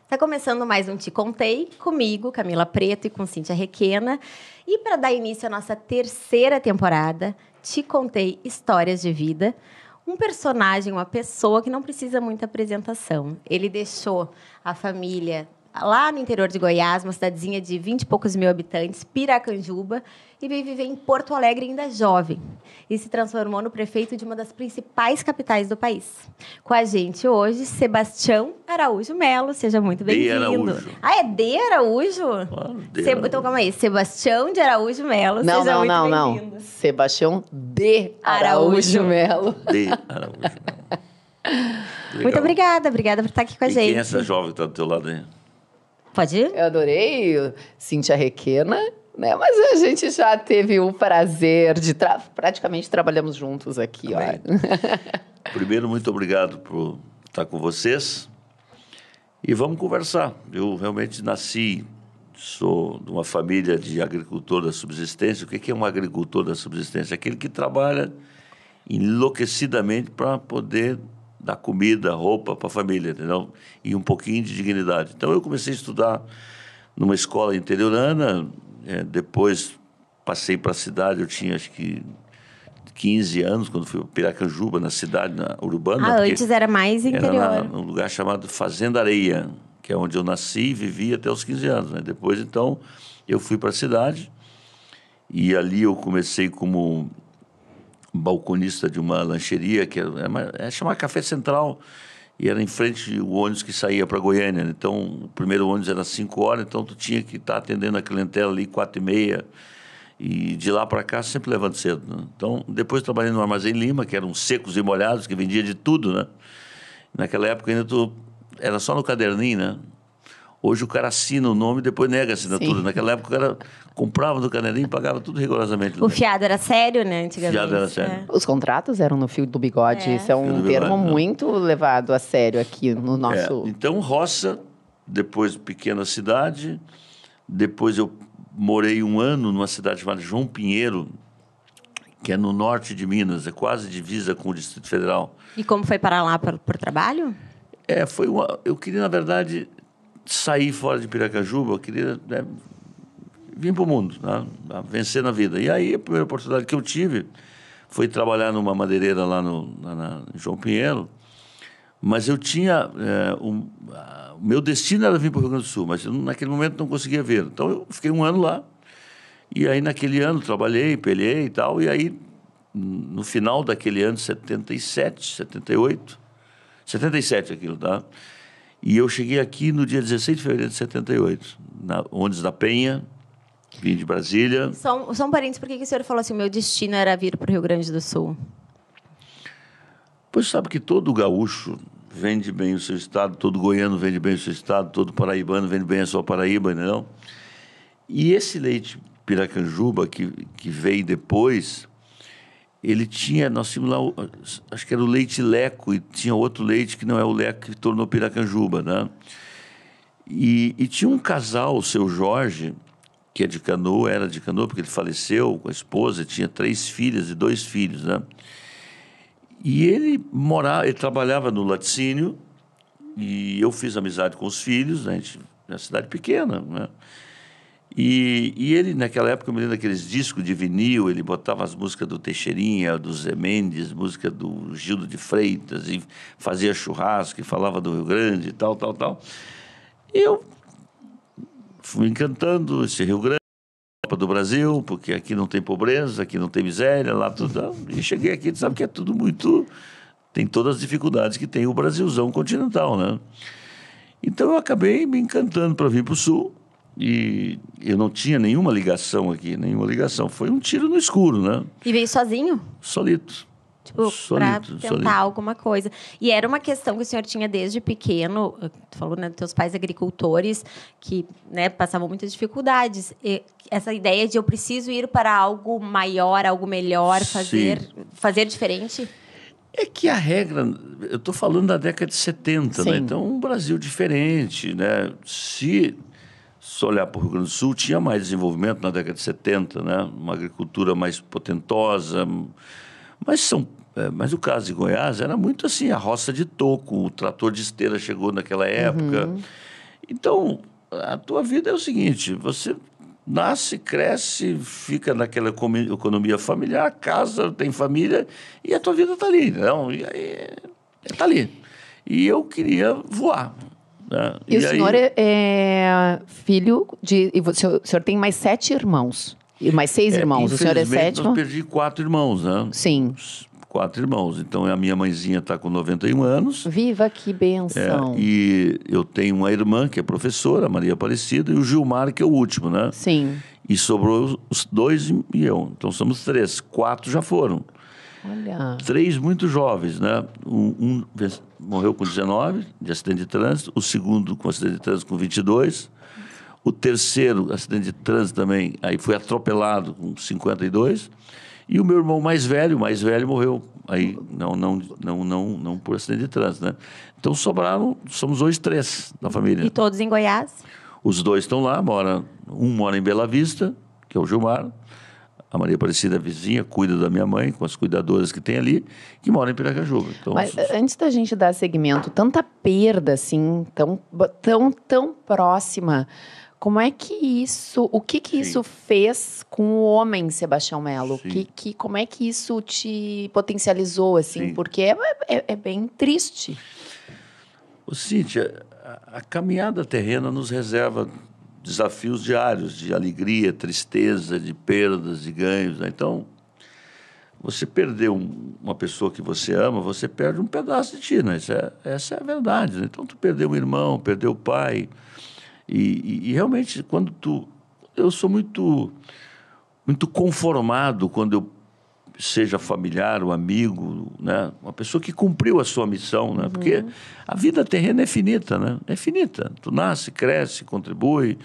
Está começando mais um Te Contei, comigo, Camila Preto, e com Cíntia Requena. E para dar início à nossa terceira temporada, Te Contei Histórias de Vida, um personagem, uma pessoa que não precisa muita apresentação. Ele deixou a família lá no interior de Goiás, uma cidadezinha de 20 e poucos mil habitantes, Piracanjuba, e veio viver em Porto Alegre ainda jovem. E se transformou no prefeito de uma das principais capitais do país. Com a gente hoje, Sebastião Araújo Melo. Seja muito bem-vindo. Ah, é de Araújo? Claro, Araújo. Então, calma aí. Sebastião de Araújo Melo. Seja muito bem-vindo. Não. Sebastião de Araújo Melo. De Araújo Melo. Muito obrigada. Obrigada por estar aqui com a gente. Quem é essa jovem que está do teu lado aí? Pode ir? Eu adorei, Cíntia Requena, né? Mas a gente já teve o prazer de... Praticamente trabalhamos juntos aqui, ó. Primeiro, muito obrigado por estar com vocês. E vamos conversar. Eu realmente sou de uma família de agricultor da subsistência. O que é um agricultor da subsistência? Aquele que trabalha enlouquecidamente para poder dar comida, roupa para a família, entendeu? E um pouquinho de dignidade. Então, eu comecei a estudar numa escola interiorana, depois passei para a cidade, eu tinha, acho que, 15 anos, quando fui para Piracanjuba, na cidade urbana. Antes era mais interior. Era num lugar chamado Fazenda Areia, que é onde eu nasci e vivi até os 15 anos. Né? Depois, então, eu fui para a cidade e ali eu comecei como balconista de uma lancheria, que é chamada Café Central, e era em frente o ônibus que saía para Goiânia. Então, o primeiro ônibus era 5 horas, então tu tinha que estar atendendo a clientela ali 4h30, e de lá para cá sempre levando cedo. Né? Então, depois trabalhei no Armazém Lima, que eram secos e molhados, que vendia de tudo, né? Naquela época ainda era só no caderninho, né? Hoje o cara assina o nome e depois nega a assinatura. Sim. Naquela época o cara comprava no caderninho e pagava tudo rigorosamente. O fiado era sério, né, antigamente? O fiado era sério. É. Os contratos eram no fio do bigode. Isso é um termo muito levado a sério aqui no nosso... Então, roça, depois pequena cidade, depois eu morei 1 ano numa cidade chamada João Pinheiro, que é no norte de Minas, é quase divisa com o Distrito Federal. E como foi parar lá por trabalho? Eu queria, na verdade, sair fora de Piracanjuba, eu queria vir para o mundo, né? Vencer na vida. E aí a primeira oportunidade que eu tive foi trabalhar numa madeireira lá em João Pinheiro, mas eu tinha... o meu destino era vir para o Rio Grande do Sul, mas eu, naquele momento não conseguia ver. Então eu fiquei 1 ano lá, e aí naquele ano trabalhei, pelhei e tal, e aí no final daquele ano, 77, 78, 77 aquilo, tá? E eu cheguei aqui no dia 16 de fevereiro de 78, na Ondes da Penha, vim de Brasília. Só um parênteses, por que o senhor falou assim, meu destino era vir para o Rio Grande do Sul? Pois sabe que todo gaúcho vende bem o seu estado, todo goiano vende bem o seu estado, todo paraibano vende bem a sua Paraíba, não? E esse leite Piracanjuba, que veio depois... Ele tinha, nós tínhamos lá, acho que era o leite Leco, e tinha outro leite que não é o Leco que tornou Piracanjuba, né? E tinha um casal, o seu Jorge, que era de Canoa, porque ele faleceu com a esposa, tinha 3 filhas e 2 filhos, né? E ele trabalhava no laticínio, e eu fiz amizade com os filhos, né? Na cidade pequena, né? E ele, naquela época, eu me lembro daqueles discos de vinil, ele botava as músicas do Teixeirinha, do Zé Mendes, música do Gildo de Freitas, e fazia churrasco, e falava do Rio Grande, e tal. E eu fui encantando esse Rio Grande, do Brasil, porque aqui não tem pobreza, aqui não tem miséria, lá tudo. E cheguei aqui e sabe que é tudo muito... Tem todas as dificuldades que tem o Brasilzão continental, né? Então eu acabei me encantando para vir para o Sul. E eu não tinha nenhuma ligação aqui, Foi um tiro no escuro, né? E veio sozinho? Solito. Tipo, para tentar alguma coisa. E era uma questão que o senhor tinha desde pequeno, tu falou, né, dos teus pais agricultores, que, né, passavam muitas dificuldades. E essa ideia de eu preciso ir para algo maior, algo melhor, fazer diferente? É que a regra, eu estou falando da década de 70, né? Então um Brasil diferente, né? Se olhar para o Rio Grande do Sul, tinha mais desenvolvimento na década de 70, né? Uma agricultura mais potentosa, mas o caso de Goiás era muito assim, a roça de toco, o trator de esteira chegou naquela época, Então, a tua vida é o seguinte, você nasce, cresce, fica naquela economia familiar, casa, tem família, e a tua vida está ali, não? E aí, está ali. E eu queria voar. Né? E o senhor é filho de... E o senhor tem mais 7 irmãos. E mais 6 irmãos. O senhor é sétimo? Eu perdi 4 irmãos, né? Sim. 4 irmãos. Então, a minha mãezinha está com 91 anos. Viva, que bênção. E eu tenho uma irmã que é professora, Maria Aparecida, e o Gilmar, que é o último, né? Sim. E sobrou os 2 e eu. Então, somos 3. 4 já foram. Olha. 3 muito jovens, né? Um morreu com 19 de acidente de trânsito, o segundo com acidente de trânsito com 22, o terceiro acidente de trânsito também, aí foi atropelado com 52, e o meu irmão mais velho morreu aí não por acidente de trânsito, né? Então sobraram, somos hoje 3 na família. E todos em Goiás? Os 2 estão lá, um mora em Bela Vista, que é o Gilmar. A Maria Aparecida, vizinha, cuida da minha mãe, com as cuidadoras que tem ali, que mora em Piracajuba. Então, mas antes da gente dar segmento, tanta perda, assim, tão próxima, como é que isso... O que isso fez com o homem, Sebastião Melo? Como é que isso te potencializou, assim? Sim. Porque é bem triste. Ô, Cíntia, a caminhada terrena nos reserva desafios diários de alegria, tristeza, de perdas, de ganhos. Né? Então, você perdeu uma pessoa que você ama, você perde um pedaço de ti, né? Essa é a verdade. Né? Então, tu perdeu um irmão, perdeu o pai. E realmente, quando eu sou muito conformado quando eu seja familiar, um amigo, né? Uma pessoa que cumpriu a sua missão, né? Porque a vida terrena é finita, né? É finita. Tu nasce, cresce, contribui.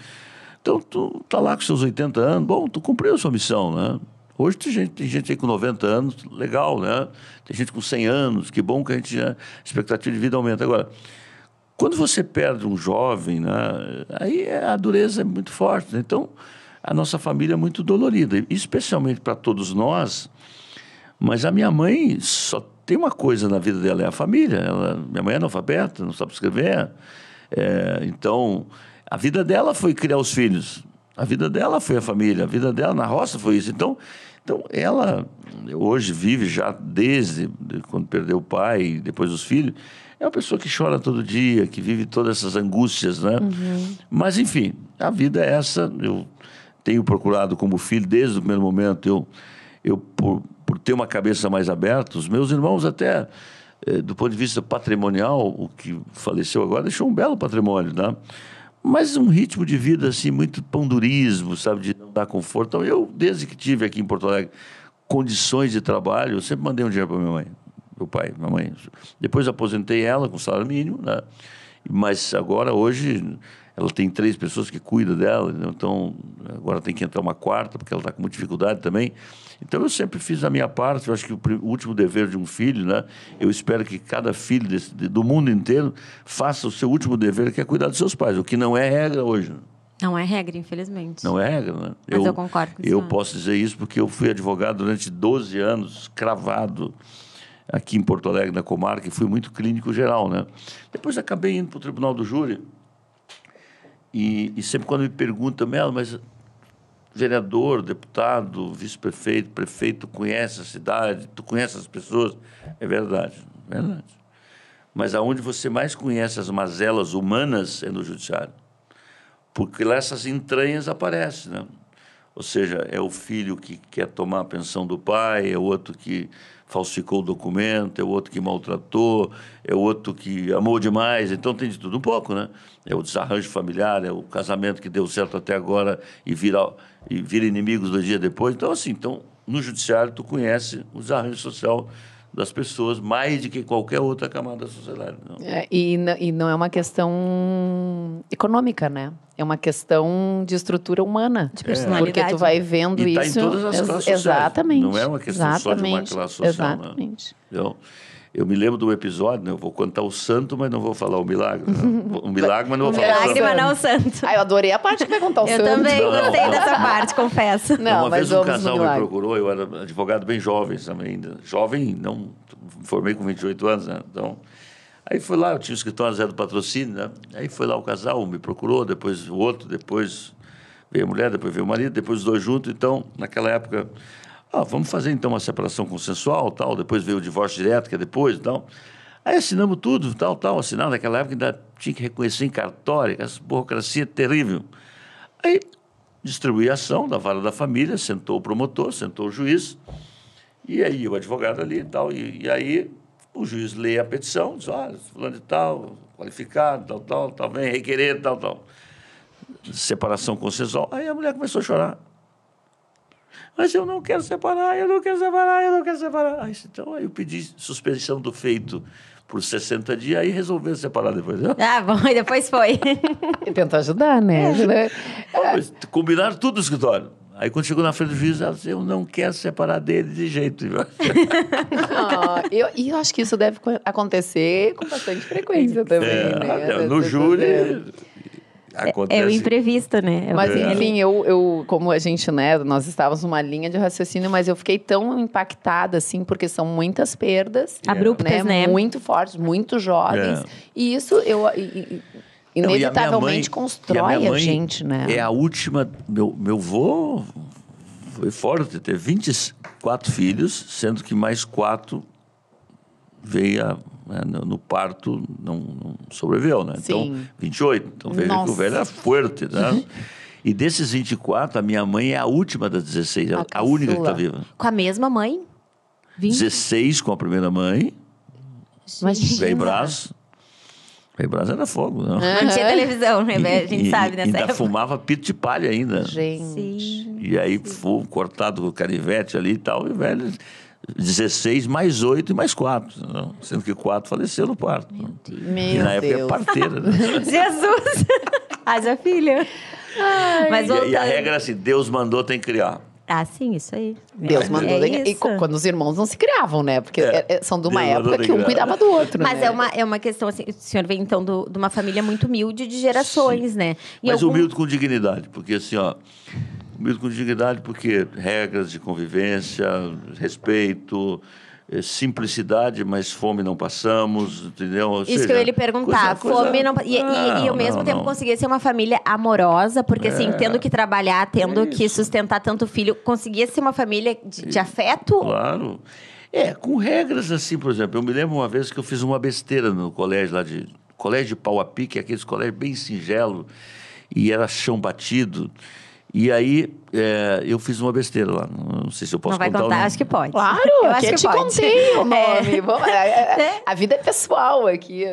Então, tu tá lá com seus 80 anos, bom, tu cumpriu a sua missão, né? Hoje tem gente aí com 90 anos, legal, né? Tem gente com 100 anos, que bom que a expectativa de vida aumenta. Agora, quando você perde um jovem, né? Aí a dureza é muito forte, né? Então, a nossa família é muito dolorida, especialmente para todos nós. Mas a minha mãe só tem uma coisa na vida dela, é a família. Minha mãe é analfabeta, não sabe escrever. Então, a vida dela foi criar os filhos. A vida dela foi a família. A vida dela na roça foi isso. Então ela hoje vive já desde quando perdeu o pai e depois os filhos. É uma pessoa que chora todo dia, que vive todas essas angústias, né? Mas, enfim, a vida é essa. Eu tenho procurado como filho, desde o primeiro momento, por ter uma cabeça mais aberta, os meus irmãos até, do ponto de vista patrimonial, o que faleceu agora deixou um belo patrimônio, né? Mas um ritmo de vida assim, muito pandurismo, sabe, de não dar conforto. Então, eu, desde que tive aqui em Porto Alegre condições de trabalho, eu sempre mandei um dinheiro para minha mãe, meu pai, minha mãe. Depois aposentei ela com salário mínimo, né? Mas agora, hoje, ela tem 3 pessoas que cuidam dela, então agora tem que entrar uma 4ª, porque ela está com muita dificuldade também. Então, eu sempre fiz a minha parte. Eu acho que o último dever de um filho, né? Eu espero que cada filho do mundo inteiro faça o seu último dever, que é cuidar dos seus pais, o que não é regra hoje. Não é regra, infelizmente. Não é regra, né? Mas eu concordo com isso. Eu posso dizer isso porque eu fui advogado durante 12 anos, cravado, aqui em Porto Alegre, na comarca, e fui muito clínico geral, né? Depois acabei indo para o Tribunal do Júri, e sempre quando me perguntam, Melo, mas vereador, deputado, vice-prefeito, prefeito, tu conhece a cidade, tu conhece as pessoas? É verdade, verdade. Mas aonde você mais conhece as mazelas humanas é no judiciário. Porque lá essas entranhas aparecem, né? Ou seja, é o filho que quer tomar a pensão do pai, é o outro que falsificou o documento, é o outro que maltratou, é o outro que amou demais. Então tem de tudo um pouco, né? É o desarranjo familiar, é o casamento que deu certo até agora e vira inimigos 2 dias depois. Então, assim, no judiciário tu conhece o desarranjo social das pessoas mais do que qualquer outra camada da sociedade. Não? E não é uma questão econômica, né? É uma questão de estrutura humana. De personalidade. Porque tu vai vendo e isso... Está em todas as classes sociais. Exatamente. Não é uma questão só de uma classe social. Exatamente. Né? Então, eu me lembro de um episódio, né? Eu vou contar o santo, mas não vou falar o milagre. Né? O milagre, mas não vou falar o santo. Milagre, mas não o santo. Eu adorei a parte que vai contar o santo. Eu também gostei dessa parte, confesso. Não, uma vez um casal me milagre. procurou, eu era advogado bem jovem também ainda. Jovem, não, formei com 28 anos, né? Então, Aí foi lá, eu tinha o escritório Zé do Patrocínio, né? Aí foi lá o casal, um me procurou, depois o outro, depois veio a mulher, depois veio o marido, depois os dois juntos. Então, naquela época, vamos fazer então uma separação consensual, tal. Depois veio o divórcio direto, que é depois e tal. Aí assinamos tudo, tal. Assinamos, naquela época ainda tinha que reconhecer em cartório, essa burocracia terrível. Aí distribuí a ação da vara da família, sentou o promotor, sentou o juiz, e aí o advogado ali e tal. E aí o juiz lê a petição, diz, fulano de tal, qualificado, tal, vem requerer, tal. Separação consensual. Aí a mulher começou a chorar. Mas eu não quero separar. Aí, então, aí eu pedi suspensão do feito por 60 dias, aí resolveu separar depois. Bom, e depois foi. E tentou ajudar, né? Mas combinaram tudo no escritório. Aí quando chegou na frente do juiz, ela disse, eu não quero separar dele de jeito. Eu acho que isso deve acontecer com bastante frequência também, né? No júri... Acontece. É o imprevisto, né? Mas, enfim, eu, como a gente, né, nós estávamos numa linha de raciocínio, mas eu fiquei tão impactada, assim, porque são muitas perdas. Abruptas, né? Muito fortes, muito jovens. E isso, inevitavelmente constrói a gente, né? É a última... Meu vô foi forte, teve 24 filhos, sendo que mais 4 veio no parto, não sobreviveu, né? Sim. Então, 28. Então, veja que o velho era forte, né? E desses 24, a minha mãe é a última das 16, a única que está viva. Com a mesma mãe? 16 com a primeira mãe. Veio braço. Veio braço era fogo, não? Não tinha televisão, né? A gente sabe nessa época. Ainda época. fumava pito de palha ainda. Gente. Sim. E aí, foi cortado com o canivete ali e tal, e o velho... 16 mais 8 e mais 4, não? Sendo que 4 faleceu no parto. Meu e na época Deus. é parteira. Né? Jesus! Haja filha. Mas E a regra é assim, Deus mandou, tem que criar. Sim, isso aí. Deus mandou. E quando os irmãos não se criavam, né? Porque são de uma Deus época que um cuidava do outro, Mas né? é uma questão, assim, o senhor vem, então, de uma família muito humilde de gerações, né? Mas humilde com dignidade, porque assim, humilde com dignidade porque regras de convivência, respeito, simplicidade, mas fome não passamos, entendeu? Ou Isso seja, que eu ia lhe perguntar. Fome não... E ao mesmo tempo não. conseguir ser uma família amorosa, porque assim, tendo que trabalhar, tendo que sustentar tanto filho, conseguia ser uma família de afeto? Claro. Com regras assim, por exemplo, eu me lembro uma vez que eu fiz uma besteira no colégio lá Colégio de Pau a Pique, aqueles colégios bem singelo, e era chão batido. E aí, eu fiz uma besteira lá. Não sei se eu posso contar. Não vai contar? Acho que pode. Claro, eu aqui acho que te pode. contei o nome. A vida é pessoal aqui.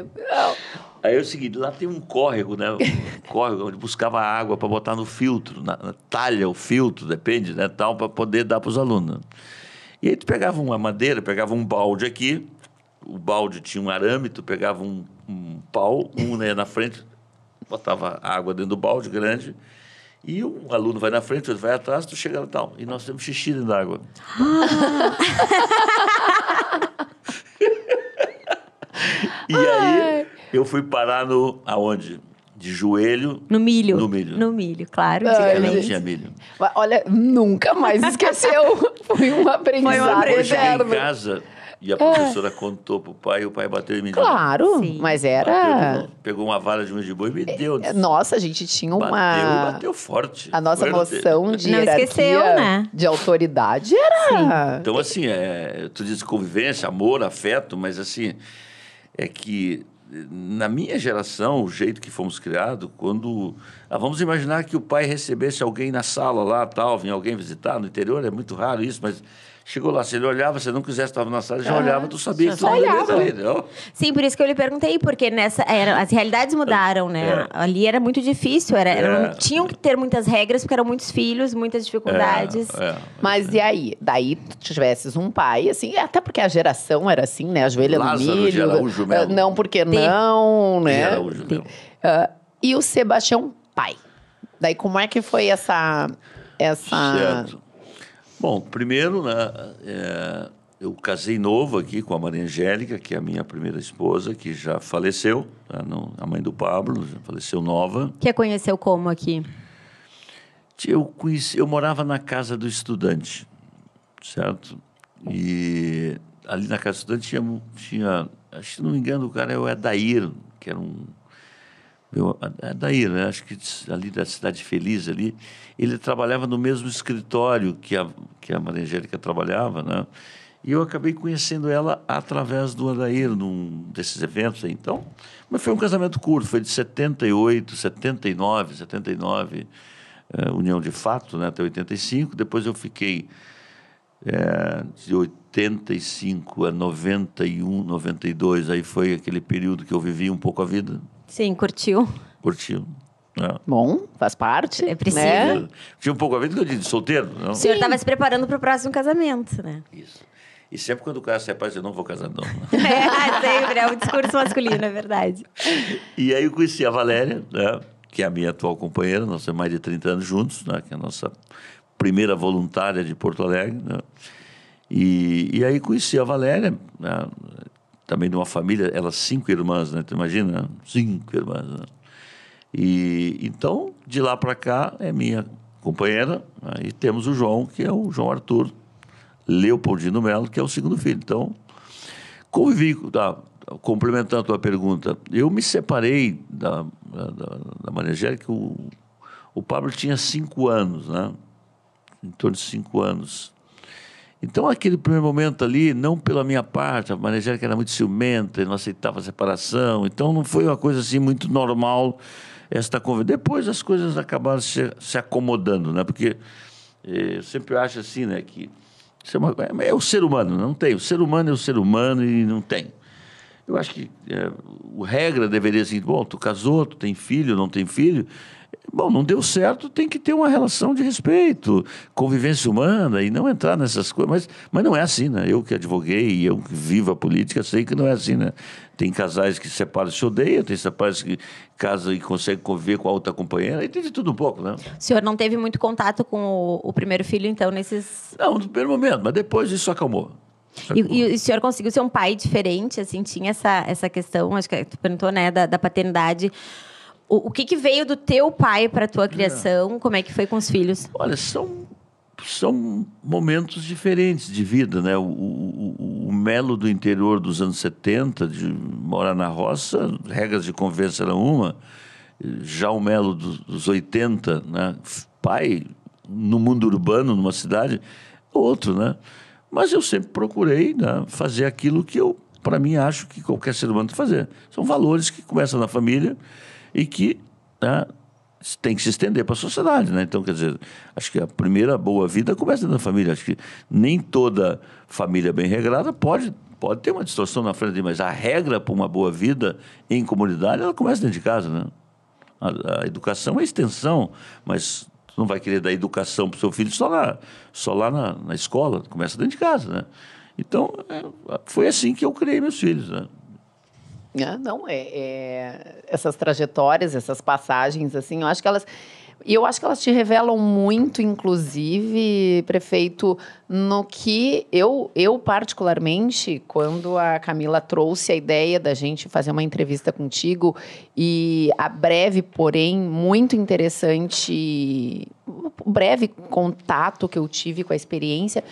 Aí é o seguinte, lá tem um córrego, né? Um córrego onde buscava água para botar no filtro, na talha, o filtro, depende, né? Tal, para poder dar para os alunos. E aí tu pegava uma madeira, pegava um balde aqui, o balde tinha um arame, tu pegava um pau, né, na frente, botava água dentro do balde grande, e um aluno vai na frente, outro vai atrás, tu chega lá e tal. E nós temos xixi dentro da água. E aí, eu fui parar aonde? De joelho. No milho. No milho. No milho, claro. Eu não tinha milho. Olha, nunca mais esqueceu. Foi um aprendizado Eu cheguei eterno. em casa e a professora contou pro pai, e o pai bateu em mim. Claro, Sim. mas era... Pegou uma vara de um de boi e me deu. Nossa, a gente tinha uma... Bateu forte. A nossa noção de Não hierarquia, esqueceu, né? de autoridade era... Então, assim, tu diz convivência, amor, afeto, mas assim, é que na minha geração, o jeito que fomos criados, quando... vamos imaginar que o pai recebesse alguém na sala lá, tal, vinha alguém visitar, no interior é muito raro isso, mas... Chegou lá, se ele olhava, se ele não quisesse, estava na sala, já olhava, tu sabia que tu olhava. ali, não? Sim, por isso que eu lhe perguntei, porque as realidades mudaram, né? Ali era muito difícil, tinham que ter muitas regras, porque eram muitos filhos, muitas dificuldades. Mas e aí? Daí tu tivesses um pai, assim, até porque a geração era assim, né? Ajoelha no Lázaro milho. de Araújo Melo. Não, porque não, né? Araújo Melo. E o Sebastião pai. Daí como é que foi essa... Certo. Bom, primeiro, né, eu casei novo aqui com a Maria Angélica, que é a minha primeira esposa, que já faleceu, tá? A mãe do Pablo, já faleceu nova. Que a conheceu como aqui? Eu morava na casa do estudante, certo? E ali na casa do estudante tinha acho que, se não me engano, o cara é o Adair, que era Adair, né? Acho que ali da Cidade Feliz, ali, ele trabalhava no mesmo escritório que a Maria Angélica trabalhava, né? E eu acabei conhecendo ela através do Adair, num desses eventos aí. Então, mas foi um casamento curto, foi de 78, 79, união de fato, né, até 85. Depois eu fiquei de 85 a 91, 92. Aí foi aquele período que eu vivi um pouco a vida. Sim, curtiu. Curtiu. Bom, faz parte. É preciso. Né? Tinha um pouco a vida que eu disse, solteiro. Não? O senhor estava se preparando para o próximo casamento, né? Isso. E sempre quando o cara se repara, eu não vou casar, não. Sempre, é um discurso masculino, é verdade. E aí eu conheci a Valéria, né, que é a minha atual companheira, nós temos mais de 30 anos juntos, né, que é a nossa primeira voluntária de Porto Alegre. Né, e aí conheci a Valéria, né, também de uma família, elas 5 irmãs, né, tu imagina? 5 irmãs. Né? E então, de lá para cá, é minha companheira, né, e temos o João, que é o João Arthur Leopoldino Melo, que é o segundo filho. Então, convivi, complementando a tua pergunta, eu me separei da Maria Angélica, o Pablo tinha 5 anos, né? Em torno de 5 anos. Então, aquele primeiro momento ali, não pela minha parte, a Maria Angélica era muito ciumenta, não aceitava a separação, então não foi uma coisa assim muito normal esta conversa. Depois as coisas acabaram se acomodando, né? Porque eu sempre acho assim, né, que é o ser humano, não tem. O ser humano é o ser humano e não tem. Eu acho que a regra deveria ser, bom, tu casou, tu tem filho, não tem filho. Bom, não deu certo, tem que ter uma relação de respeito, convivência humana e não entrar nessas coisas. Mas não é assim, né? Eu que advoguei e eu que vivo a política, sei que não é assim, né? Tem casais que se separam e se odeiam, tem casais que casam e conseguem conviver com a outra companheira, e tem de tudo um pouco, né? O senhor não teve muito contato com o primeiro filho, então, nesses... Não, no primeiro momento, mas depois isso acalmou. E o senhor conseguiu ser um pai diferente, assim, tinha essa questão, acho que tu perguntou, né, da paternidade. O que veio do teu pai para a tua criação? Como é que foi com os filhos? Olha, são momentos diferentes de vida, né? O Melo do interior dos anos 70, de morar na roça, regras de convivência eram uma. Já o Melo dos 80, né? Pai no mundo urbano, numa cidade, outro, né? Mas eu sempre procurei, né, fazer aquilo que eu, para mim, acho que qualquer ser humano tem que fazer. São valores que começam na família e que, né, tem que se estender para a sociedade, né? Então, quer dizer, acho que a primeira boa vida começa na família. Acho que nem toda família bem regrada pode ter uma distorção na frente, mas a regra para uma boa vida em comunidade, ela começa dentro de casa, né? A educação é extensão, mas tu não vai querer dar educação para o seu filho só lá na escola, começa dentro de casa, né? Então, foi assim que eu criei meus filhos, né? Essas trajetórias, essas passagens, assim, eu acho que elas te revelam muito, inclusive, prefeito, no que eu particularmente, quando a Camila trouxe a ideia da gente fazer uma entrevista contigo e a breve, porém, muito interessante, o breve contato que eu tive com a experiência,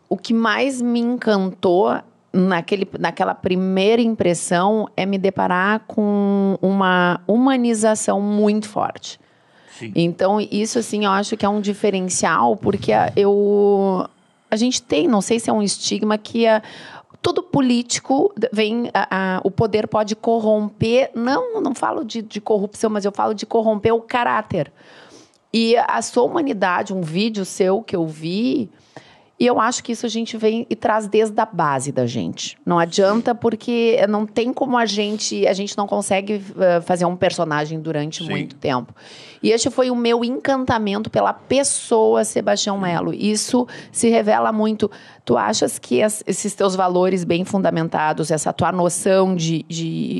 o que mais me encantou naquela primeira impressão é me deparar com uma humanização muito forte. Sim. Então, isso, assim, eu acho que é um diferencial, porque a gente tem, não sei se é um estigma, que todo político o poder pode corromper, não falo de corrupção, mas eu falo de corromper o caráter. E a sua humanidade, um vídeo seu que eu vi... E eu acho que isso a gente vem e traz desde a base da gente. Não adianta, porque não tem como a gente não consegue fazer um personagem durante muito tempo. E este foi o meu encantamento pela pessoa Sebastião Melo. Isso se revela muito. Tu achas que esses teus valores bem fundamentados, essa tua noção de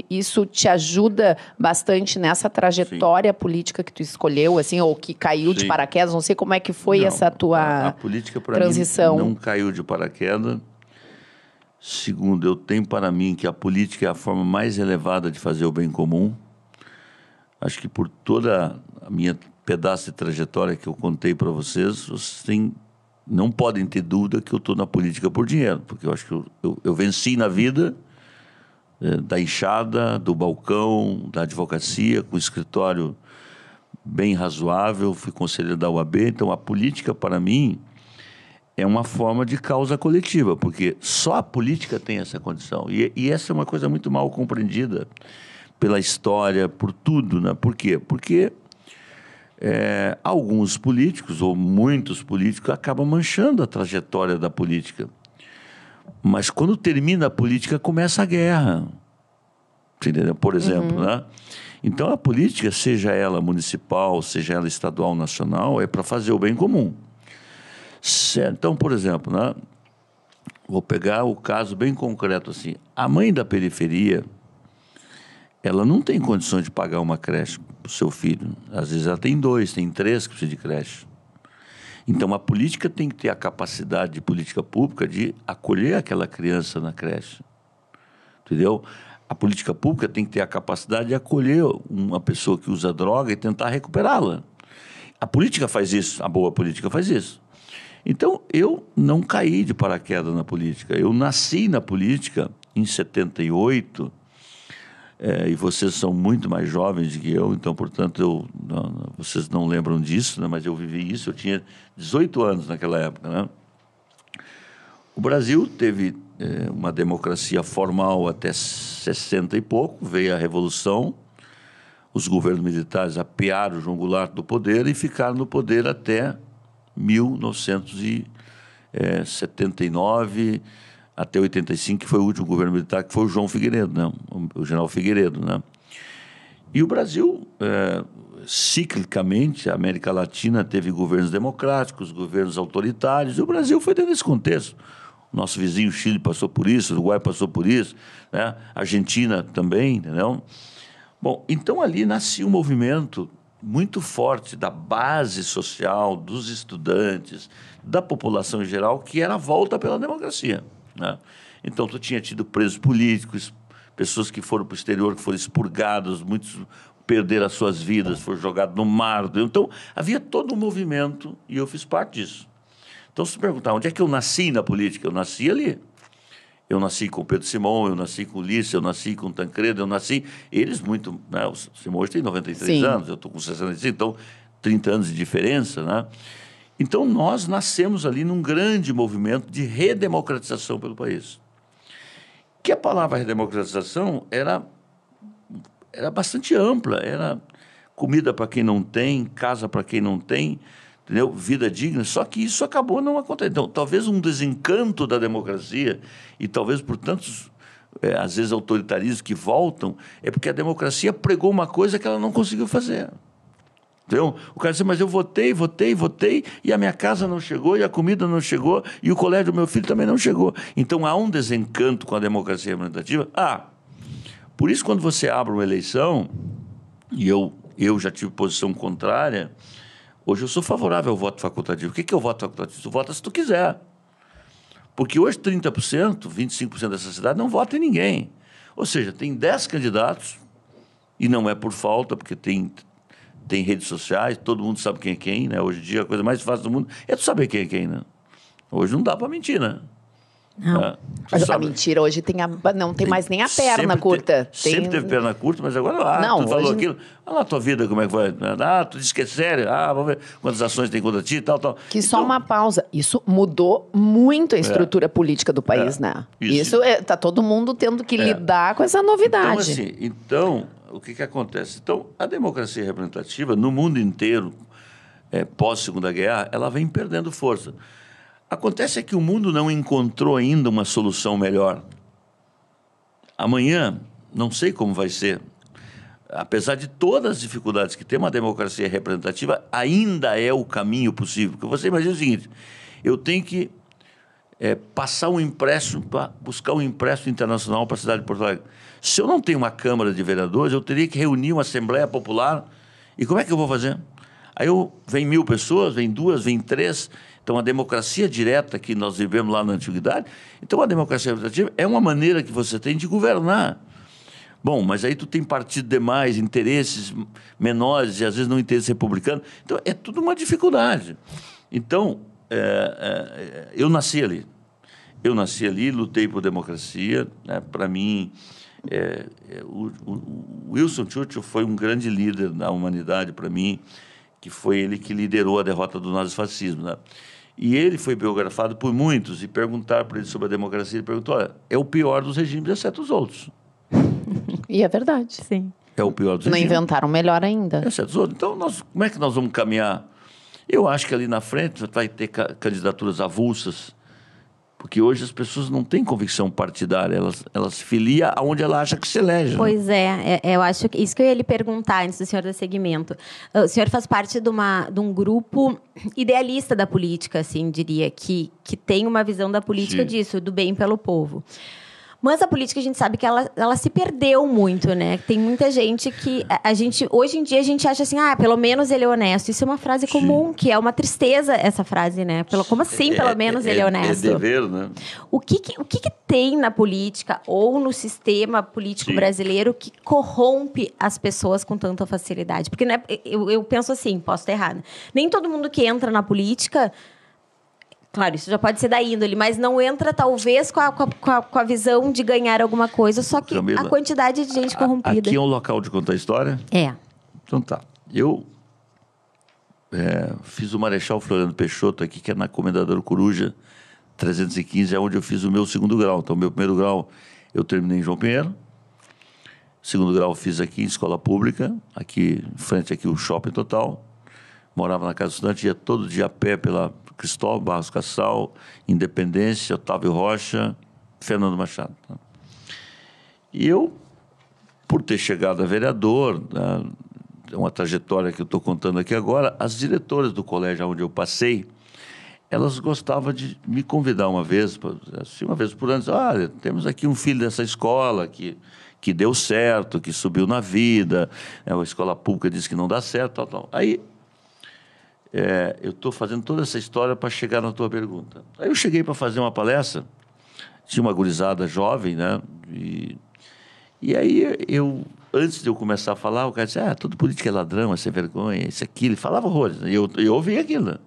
isso te ajuda bastante nessa trajetória política que tu escolheu, assim, ou que caiu de paraquedas? Não sei como é que foi essa tua a política, para transição. Mim, não caiu de paraquedas. Segundo, eu tenho para mim que a política é a forma mais elevada de fazer o bem comum. Acho que por toda a minha pedaço de trajetória que eu contei para vocês não podem ter dúvida que eu estou na política por dinheiro, porque eu acho que eu venci na vida da enxada, do balcão, da advocacia, com escritório bem razoável, fui conselheiro da UAB. Então, a política, para mim, é uma forma de causa coletiva, porque só a política tem essa condição. E essa é uma coisa muito mal compreendida pela história, por tudo, né? Por quê? Porque alguns políticos, ou muitos políticos, acabam manchando a trajetória da política. Mas quando termina a política, começa a guerra. Entendeu? Por exemplo, né? Então, a política, seja ela municipal, seja ela estadual, nacional, é para fazer o bem comum. Então, por exemplo, né? Vou pegar o caso bem concreto assim. A mãe da periferia, ela não tem condições de pagar uma creche para o seu filho. Às vezes ela tem 2, tem 3 que precisam de creche. Então, a política tem que ter a capacidade de política pública de acolher aquela criança na creche. Entendeu? A política pública tem que ter a capacidade de acolher uma pessoa que usa droga e tentar recuperá-la. A política faz isso, a boa política faz isso. Então, eu não caí de paraquedas na política. Eu nasci na política em 78, e vocês são muito mais jovens do que eu, então, portanto, vocês não lembram disso, né? Mas eu vivi isso, eu tinha 18 anos naquela época, né? O Brasil teve uma democracia formal até 60 e pouco, veio a Revolução, os governos militares apearam o João Goulart do poder e ficaram no poder até 1979, até 85, que foi o último governo militar, que foi o João Figueiredo, né? O general Figueiredo, né? E o Brasil, ciclicamente, a América Latina teve governos democráticos, governos autoritários, e o Brasil foi dentro desse contexto. O nosso vizinho Chile passou por isso, o Uruguai passou por isso, né? A Argentina também, entendeu? Bom, então ali nascia um movimento muito forte da base social, dos estudantes, da população em geral, que era a volta pela democracia, né? Então, tu tinha tido presos políticos, pessoas que foram para o exterior, que foram expurgados, muitos perderam as suas vidas, foram jogados no mar. Então, havia todo um movimento e eu fiz parte disso. Então, se perguntar onde é que eu nasci na política, eu nasci ali. Eu nasci com o Pedro Simão, eu nasci com o Ulisses, eu nasci com o Tancredo, eu nasci... Eles muito... Né? O Simão hoje tem 93 Sim. anos, eu estou com 65, então 30 anos de diferença, né? Então, nós nascemos ali num grande movimento de redemocratização pelo país. Que a palavra redemocratização era bastante ampla, era comida para quem não tem, casa para quem não tem, entendeu? Vida digna, só que isso acabou não acontecendo. Então, talvez um desencanto da democracia, e talvez por tantos, às vezes, autoritarismos que voltam, é porque a democracia pregou uma coisa que ela não conseguiu fazer. Entendeu? O cara disse, mas eu votei, e a minha casa não chegou, e a comida não chegou, e o colégio do meu filho também não chegou. Então, há um desencanto com a democracia representativa. Por isso, quando você abre uma eleição, e eu já tive posição contrária, hoje eu sou favorável ao voto facultativo. O que é o voto facultativo? Tu vota se tu quiser. Porque hoje 30%, 25% dessa cidade não vota em ninguém. Ou seja, tem 10 candidatos, e não é por falta, porque tem redes sociais, todo mundo sabe quem é quem, né? Hoje em dia a coisa mais fácil do mundo é tu saber quem é quem, né? Hoje não dá para mentir, né? Não. Mas a mentira hoje não tem mais nem a perna curta. Sempre teve perna curta, mas agora não, tu falou hoje... aquilo. Olha lá a tua vida, como é que vai. Tu disse que é sério. Vamos ver quantas ações tem contra ti e tal. Que então, só uma pausa. Isso mudou muito a estrutura política do país, né? Isso tá todo mundo tendo que lidar com essa novidade. Então, o que acontece? Então, a democracia representativa, no mundo inteiro, pós-Segunda Guerra, ela vem perdendo força. Acontece que o mundo não encontrou ainda uma solução melhor. Amanhã, não sei como vai ser. Apesar de todas as dificuldades que tem, uma democracia representativa ainda é o caminho possível. Porque você imagina o seguinte, eu tenho que passar um empréstimo, buscar um empréstimo internacional para a cidade de Porto Alegre. Se eu não tenho uma Câmara de Vereadores, eu teria que reunir uma Assembleia Popular. E como é que eu vou fazer? Aí vem 1.000 pessoas, vem 2, vem 3... Então, a democracia direta que nós vivemos lá na antiguidade, então a democracia representativa é uma maneira que você tem de governar. Bom, mas aí tu tem partido demais, interesses menores e às vezes não interesse republicano. Então, é tudo uma dificuldade. Então, eu nasci ali. Lutei por democracia, né? Para mim, O Winston Churchill foi um grande líder da humanidade para mim, que foi ele que liderou a derrota do nazifascismo, né? E ele foi biografado por muitos, e perguntaram para ele sobre a democracia, ele perguntou, olha, é o pior dos regimes, exceto os outros. E é verdade. Sim. É o pior dos Não regimes. inventaram melhor ainda. Exceto os outros. Então, como é que nós vamos caminhar? Eu acho que ali na frente vai ter candidaturas avulsas, porque hoje as pessoas não têm convicção partidária, elas se filiam aonde ela acha que se elege. Pois eu acho que isso que eu ia lhe perguntar antes do senhor dar seguimento. O senhor faz parte de um grupo idealista da política, assim, diria, que tem uma visão da política Sim. disso, do bem pelo povo. Mas a política, a gente sabe que ela se perdeu muito, né? Tem muita gente que... hoje em dia, a gente acha assim, pelo menos ele é honesto. Isso é uma frase comum, que é uma tristeza, essa frase, né? Como assim, pelo menos ele é honesto? É dever, né? O que tem na política ou no sistema político Sim. brasileiro que corrompe as pessoas com tanta facilidade? Porque né, eu penso assim, posso estar errada. Nem todo mundo que entra na política... Claro, isso já pode ser da índole, mas não entra, talvez, com a visão de ganhar alguma coisa, só que Camila, a quantidade de gente corrompida. Aqui é um local de contar história? É. Então tá. Eu fiz o Marechal Floriano Peixoto aqui, que é na Comendador Coruja 315, é onde eu fiz o meu segundo grau. Então, meu primeiro grau eu terminei em João Pinheiro. Segundo grau eu fiz aqui em escola pública, aqui em frente aqui o Shopping Total. Morava na casa do estudante, ia todo dia a pé pela Cristóvão, Barros Cassal, Independência, Otávio Rocha, Fernando Machado. E eu, por ter chegado a vereador, uma trajetória que eu estou contando aqui agora, as diretoras do colégio onde eu passei, elas gostavam de me convidar uma vez por ano, olha, temos aqui um filho dessa escola que deu certo, que subiu na vida, a escola pública diz que não dá certo, tal. Aí, eu estou fazendo toda essa história para chegar na tua pergunta. Aí eu cheguei para fazer uma palestra, tinha uma gurizada jovem, né? E aí, antes de eu começar a falar, o cara disse, todo político é ladrão, é sem vergonha, isso aqui. Ele falava horrores, e eu ouvi aquilo.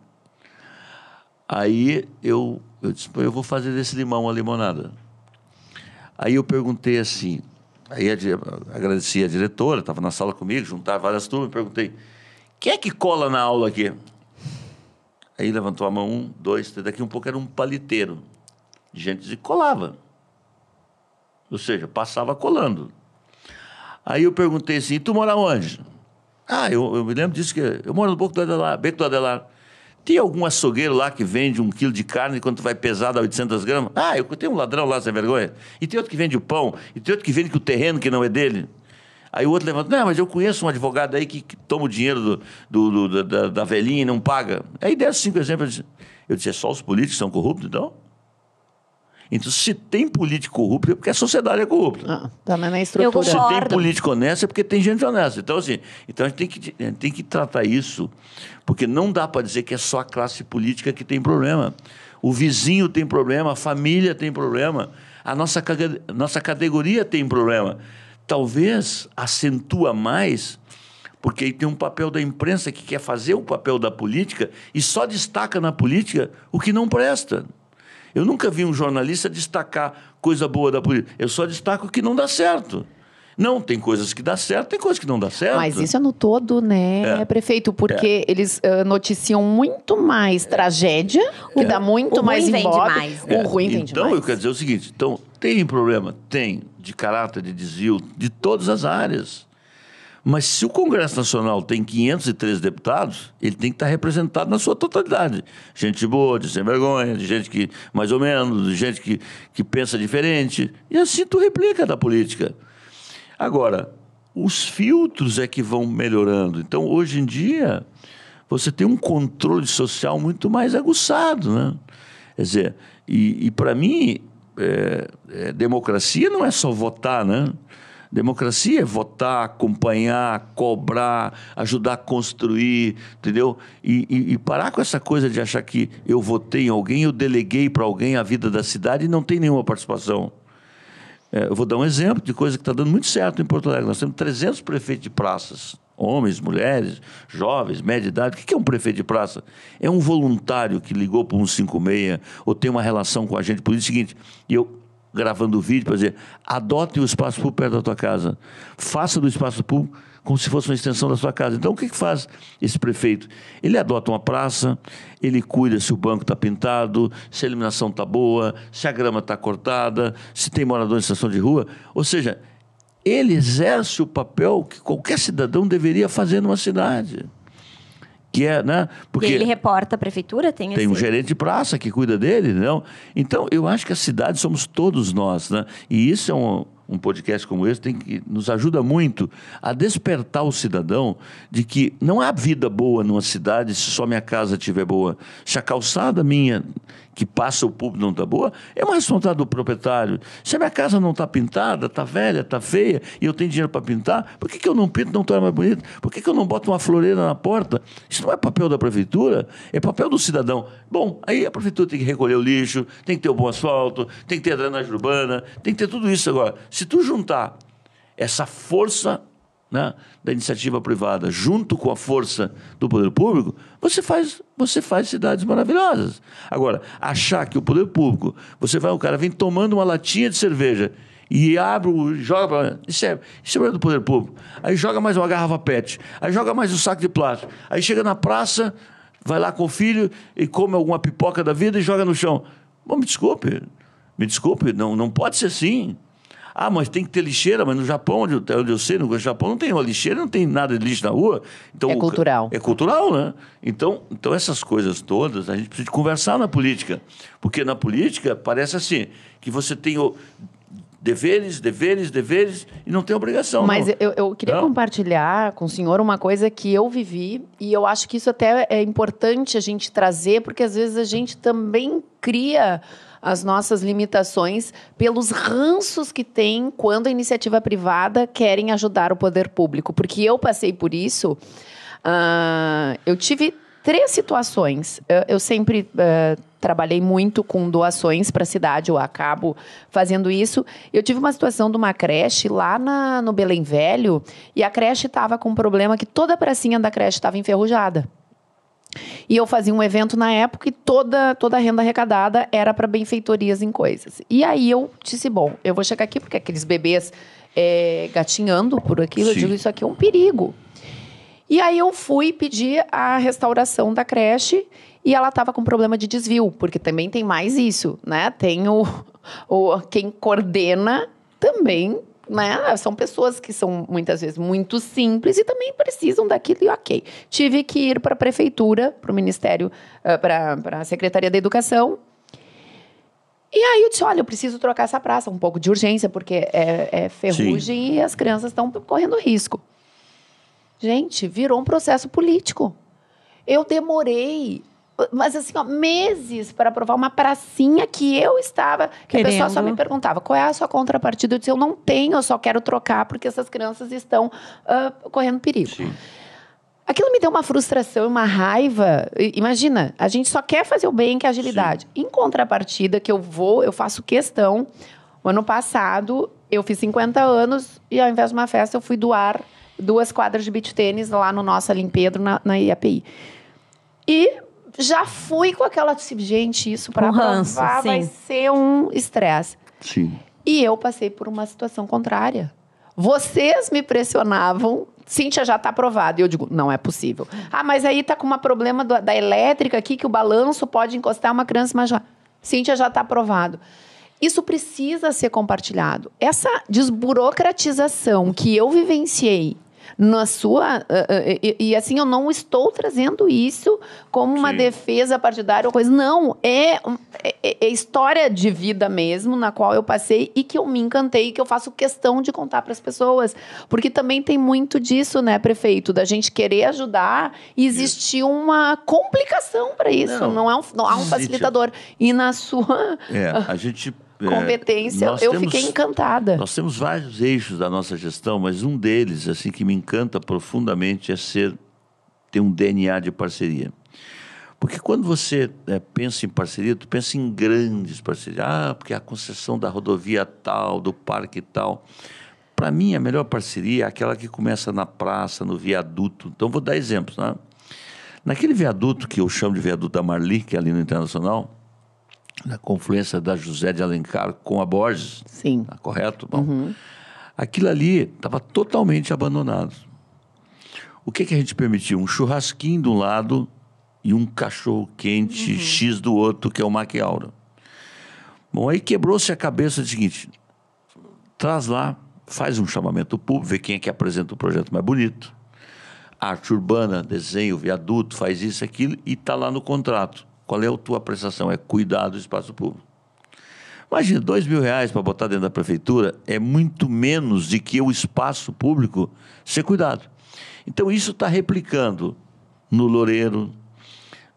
Aí eu disse, eu vou fazer desse limão uma limonada. Aí eu perguntei assim, aí agradeci a diretora, estava na sala comigo, juntaram várias turmas, perguntei, quem é que cola na aula aqui? Aí levantou a mão, 1, 2, 3, daqui um pouco era um paliteiro. Gente que colava. Ou seja, passava colando. Aí eu perguntei assim, tu mora onde? Eu me lembro disso, que eu moro no Beco do Adelar. Tem algum açougueiro lá que vende 1 quilo de carne quando vai pesado a 800 gramas? Eu tenho um ladrão lá, sem vergonha. E tem outro que vende o pão, e tem outro que vende o terreno que não é dele. Aí o outro levanta, não, mas eu conheço um advogado aí que toma o dinheiro da velhinha e não paga. Aí deram 5 exemplos. Eu disse, só os políticos são corruptos, então? Então, se tem político corrupto, é porque a sociedade é corrupta. Tá na estrutura. Se tem político honesto, é porque tem gente honesta. Então, assim, a gente tem que tratar isso, porque não dá para dizer que é só a classe política que tem problema. O vizinho tem problema, a família tem problema, a nossa categoria tem problema. Talvez acentua mais, porque aí tem um papel da imprensa que quer fazer o papel da política e só destaca na política o que não presta. Eu nunca vi um jornalista destacar coisa boa da política. Eu só destaco o que não dá certo. Não, tem coisas que dá certo, tem coisas que não dá certo. Mas isso é no todo, né, prefeito? Porque eles noticiam muito mais tragédia, que dá muito mais ibope. O ruim vende mais. Então, eu quero dizer o seguinte, então, tem problema? Tem, de caráter, de desvio, de todas as áreas. Mas se o Congresso Nacional tem 513 deputados, ele tem que estar representado na sua totalidade. Gente boa, de sem vergonha, de gente que, mais ou menos, de gente que pensa diferente. E assim tu replica da política. Agora, os filtros é que vão melhorando. Então, hoje em dia, você tem um controle social muito mais aguçado, né? Quer dizer, e para mim, democracia não é só votar, né? Democracia é votar, acompanhar, cobrar, ajudar a construir, entendeu? E parar com essa coisa de achar que eu votei em alguém, eu deleguei para alguém a vida da cidade e não tem nenhuma participação. Eu vou dar um exemplo de coisa que está dando muito certo em Porto Alegre. Nós temos 300 prefeitos de praças, homens, mulheres, jovens, média idade. O que é um prefeito de praça? É um voluntário que ligou para o 156 ou tem uma relação com a gente. Por isso é o seguinte, gravando vídeo para dizer, adote o espaço público perto da tua casa. Faça do espaço público como se fosse uma extensão da sua casa. Então, o que faz esse prefeito? Ele adota uma praça, ele cuida se o banco está pintado, se a iluminação está boa, se a grama está cortada, se tem morador em estação de rua. Ou seja, ele exerce o papel que qualquer cidadão deveria fazer numa cidade. Que é, né? Porque e ele reporta a prefeitura? Tem um gerente de praça que cuida dele, não? Então, eu acho que a cidade somos todos nós, né? E isso é um podcast como esse nos ajuda muito a despertar o cidadão de que não há vida boa numa cidade se só minha casa estiver boa. Se a calçada minha, que passa o público, não está boa, é uma responsabilidade do proprietário. Se a minha casa não está pintada, está velha, está feia, e eu tenho dinheiro para pintar, por que eu não pinto, não torna mais bonito? Por que eu não boto uma floreira na porta? Isso não é papel da prefeitura, é papel do cidadão. Bom, aí a prefeitura tem que recolher o lixo, tem que ter o bom asfalto, tem que ter a drenagem urbana, tem que ter tudo isso agora. Se tu juntar essa força, né, da iniciativa privada junto com a força do poder público, você faz cidades maravilhosas. Agora, achar que o poder público, o cara vem tomando uma latinha de cerveja e joga para... Isso é do poder público. Aí joga mais uma garrafa PET, aí joga mais um saco de plástico, aí chega na praça, vai lá com o filho e come alguma pipoca da vida e joga no chão. Bom, me desculpe, não pode ser assim. Ah, mas tem que ter lixeira, mas no Japão, onde eu sei, no Japão não tem uma lixeira, não tem nada de lixo na rua. Então, é cultural. É cultural, né? Então essas coisas todas, a gente precisa de conversar na política. Porque na política parece assim, que você tem deveres, e não tem obrigação. Mas eu queria compartilhar com o senhor uma coisa que eu vivi, e eu acho que isso até é importante a gente trazer, porque às vezes a gente também cria as nossas limitações pelos ranços que tem quando a iniciativa privada querem ajudar o poder público. Porque eu passei por isso. Eu tive 3 situações. Eu sempre trabalhei muito com doações para a cidade, eu acabo fazendo isso. Eu tive uma situação de uma creche lá no Belém Velho, e a creche estava com um problema que toda a pracinha da creche estava enferrujada. E eu fazia um evento na época e toda a renda arrecadada era para benfeitorias em coisas. E aí eu disse, bom, eu vou chegar aqui porque aqueles bebês gatinhando por aquilo, eu digo, isso aqui é um perigo. E aí eu fui pedir a restauração da creche e ela estava com problema de desvio, porque também tem mais isso, né? Tem quem coordena também, né? São pessoas que são muitas vezes muito simples e também precisam daquilo e ok. Tive que ir para a prefeitura, para o Ministério, para a Secretaria da Educação. E aí eu disse, olha, eu preciso trocar essa praça, um pouco de urgência, porque é ferrugem. Sim. E as crianças estão correndo risco. Gente, virou um processo político. Eu demorei, mas assim, meses para aprovar uma pracinha que eu estava... Que a pessoa só me perguntava, qual é a sua contrapartida? Eu disse, eu não tenho, eu só quero trocar porque essas crianças estão correndo perigo. Sim. Aquilo me deu uma frustração, uma raiva. Imagina, a gente só quer fazer o bem, que é agilidade. Sim. Em contrapartida, eu faço questão. O ano passado, eu fiz 50 anos e ao invés de uma festa, eu fui doar 2 quadras de beach tênis lá no nosso Alim Pedro, na IAPI. E já fui com aquela... Gente, isso para aprovar vai ser um estresse. Sim. E eu passei por uma situação contrária. Vocês me pressionavam, Cíntia, já está aprovado. E eu digo, não é possível. Ah, mas aí está com um problema da elétrica aqui, que o balanço pode encostar uma criança mais jovem. Cíntia, já está aprovado. Isso precisa ser compartilhado. Essa desburocratização que eu vivenciei na sua... E assim, eu não estou trazendo isso como uma defesa partidária ou coisa. Não, é história de vida mesmo, na qual eu passei e que eu me encantei, que eu faço questão de contar para as pessoas. Porque também tem muito disso, né, prefeito? Da gente querer ajudar e existir uma complicação para isso. Não há um facilitador. E na sua... a gente... competência, fiquei encantada. Nós temos vários eixos da nossa gestão, mas um deles, assim, que me encanta profundamente é ter um DNA de parceria. Porque quando você pensa em parceria, tu pensa em grandes parcerias. Porque a concessão da rodovia tal, do parque tal. Para mim, a melhor parceria é aquela que começa na praça, no viaduto. Então, vou dar exemplos, né? Naquele viaduto que eu chamo de viaduto da Marli, que é ali no Internacional, na confluência da José de Alencar com a Borges. Sim. Tá correto? Bom, aquilo ali estava totalmente abandonado. O que a gente permitiu? Um churrasquinho de um lado e um cachorro-quente X do outro, que é o Maquiaura. Bom, aí quebrou-se a cabeça do seguinte, traz lá, faz um chamamento público, vê quem é que apresenta o projeto mais bonito, arte urbana, desenho, viaduto, faz isso, aquilo, e está lá no contrato. Qual é a tua prestação? É cuidar do espaço público. Imagina, R$2.000 para botar dentro da prefeitura é muito menos de que o espaço público ser cuidado. Então, isso está replicando no Loureiro,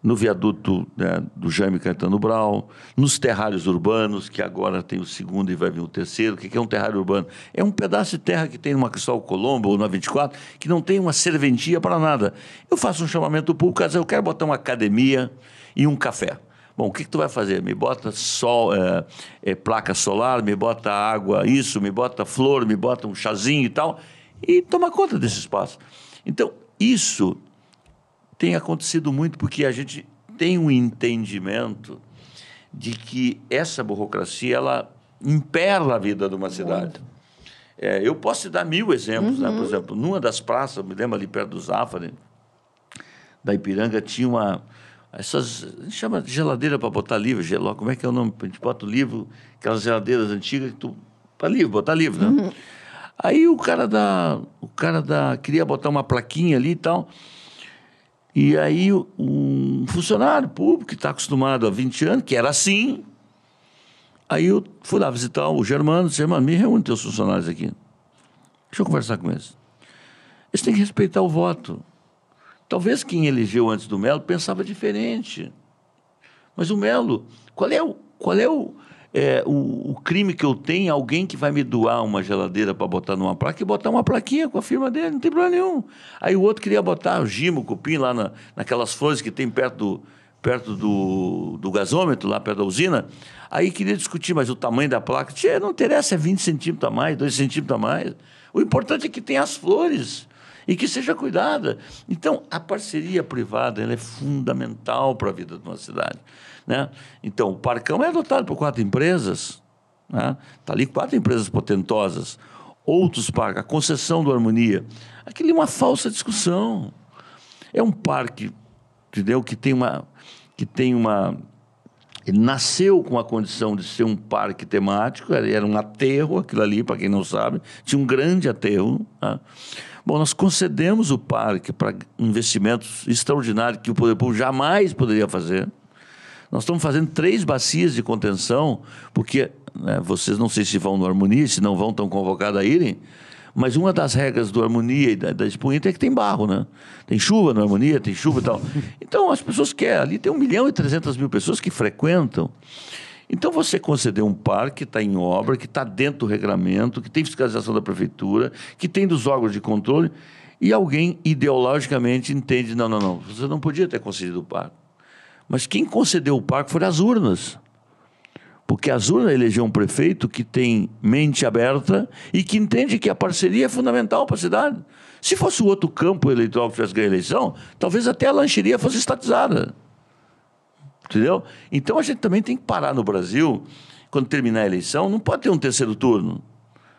no viaduto, né, do Jaime Caetano Brau, nos terrários urbanos, que agora tem o segundo e vai vir o terceiro. O que é um terrário urbano? É um pedaço de terra que tem numa Cristóvão Colombo ou na 24, que não tem uma serventia para nada. Eu faço um chamamento público, eu quero botar uma academia e um café. Bom, o que tu vai fazer? Me bota placa solar, me bota água, isso, me bota flor, me bota um chazinho e tal, e toma conta desse espaço. Então, isso tem acontecido muito porque a gente tem um entendimento de que essa burocracia, ela impera a vida de uma cidade. Eu posso te dar 1000 exemplos, né? Por exemplo, numa das praças, me lembro ali perto do Zafari, da Ipiranga, tinha a gente chama de geladeira para botar livro, como é que é o nome? A gente bota o livro, aquelas geladeiras antigas, para livro, botar livro, né? Aí o cara queria botar uma plaquinha ali e tal. E aí um funcionário público que está acostumado há 20 anos, que era assim, aí eu fui lá visitar o Germano, disse, Germano, me reúne teus funcionários aqui. Deixa eu conversar com eles. Eles têm que respeitar o voto. Talvez quem elegeu antes do Melo pensava diferente. Mas o Melo, qual é o crime que eu tenho? Alguém que vai me doar uma geladeira para botar numa placa e botar uma plaquinha com a firma dele, não tem problema nenhum. Aí o outro queria botar o gimo, o cupim lá naquelas flores que tem perto do gasômetro, lá perto da usina. Aí queria discutir, mas o tamanho da placa, não interessa, é 20 centímetros a mais, 2 centímetros a mais. O importante é que tenha as flores e que seja cuidada. Então, a parceria privada ela é fundamental para a vida de uma cidade, né? Então, o Parcão é adotado por 4 empresas, né? Está ali 4 empresas potentosas. Outros parques, a concessão do Harmonia. Aquilo é uma falsa discussão. É um parque, entendeu? Ele nasceu com a condição de ser um parque temático, era um aterro, aquilo ali, para quem não sabe, tinha um grande aterro, né? Bom, nós concedemos o parque para investimentos extraordinários que o poder público jamais poderia fazer. Nós estamos fazendo 3 bacias de contenção, porque, né, vocês não sei se vão no Harmonia, se não vão, estão convocados a irem, mas uma das regras do Harmonia e da Expoente é que tem barro, né? Tem chuva no Harmonia, tem chuva e tal. Então, as pessoas querem, ali tem 1.300.000 pessoas que frequentam. Então, você conceder um parque que está em obra, que está dentro do regramento, que tem fiscalização da prefeitura, que tem dos órgãos de controle, e alguém ideologicamente entende, não, você não podia ter concedido o parque. Mas quem concedeu o parque foram as urnas. Porque as urnas elegeu um prefeito que tem mente aberta e que entende que a parceria é fundamental para a cidade. Se fosse o outro campo eleitoral que tivesse ganho a eleição, talvez até a lancheria fosse estatizada. Entendeu? Então, a gente também tem que parar no Brasil, quando terminar a eleição, não pode ter um terceiro turno.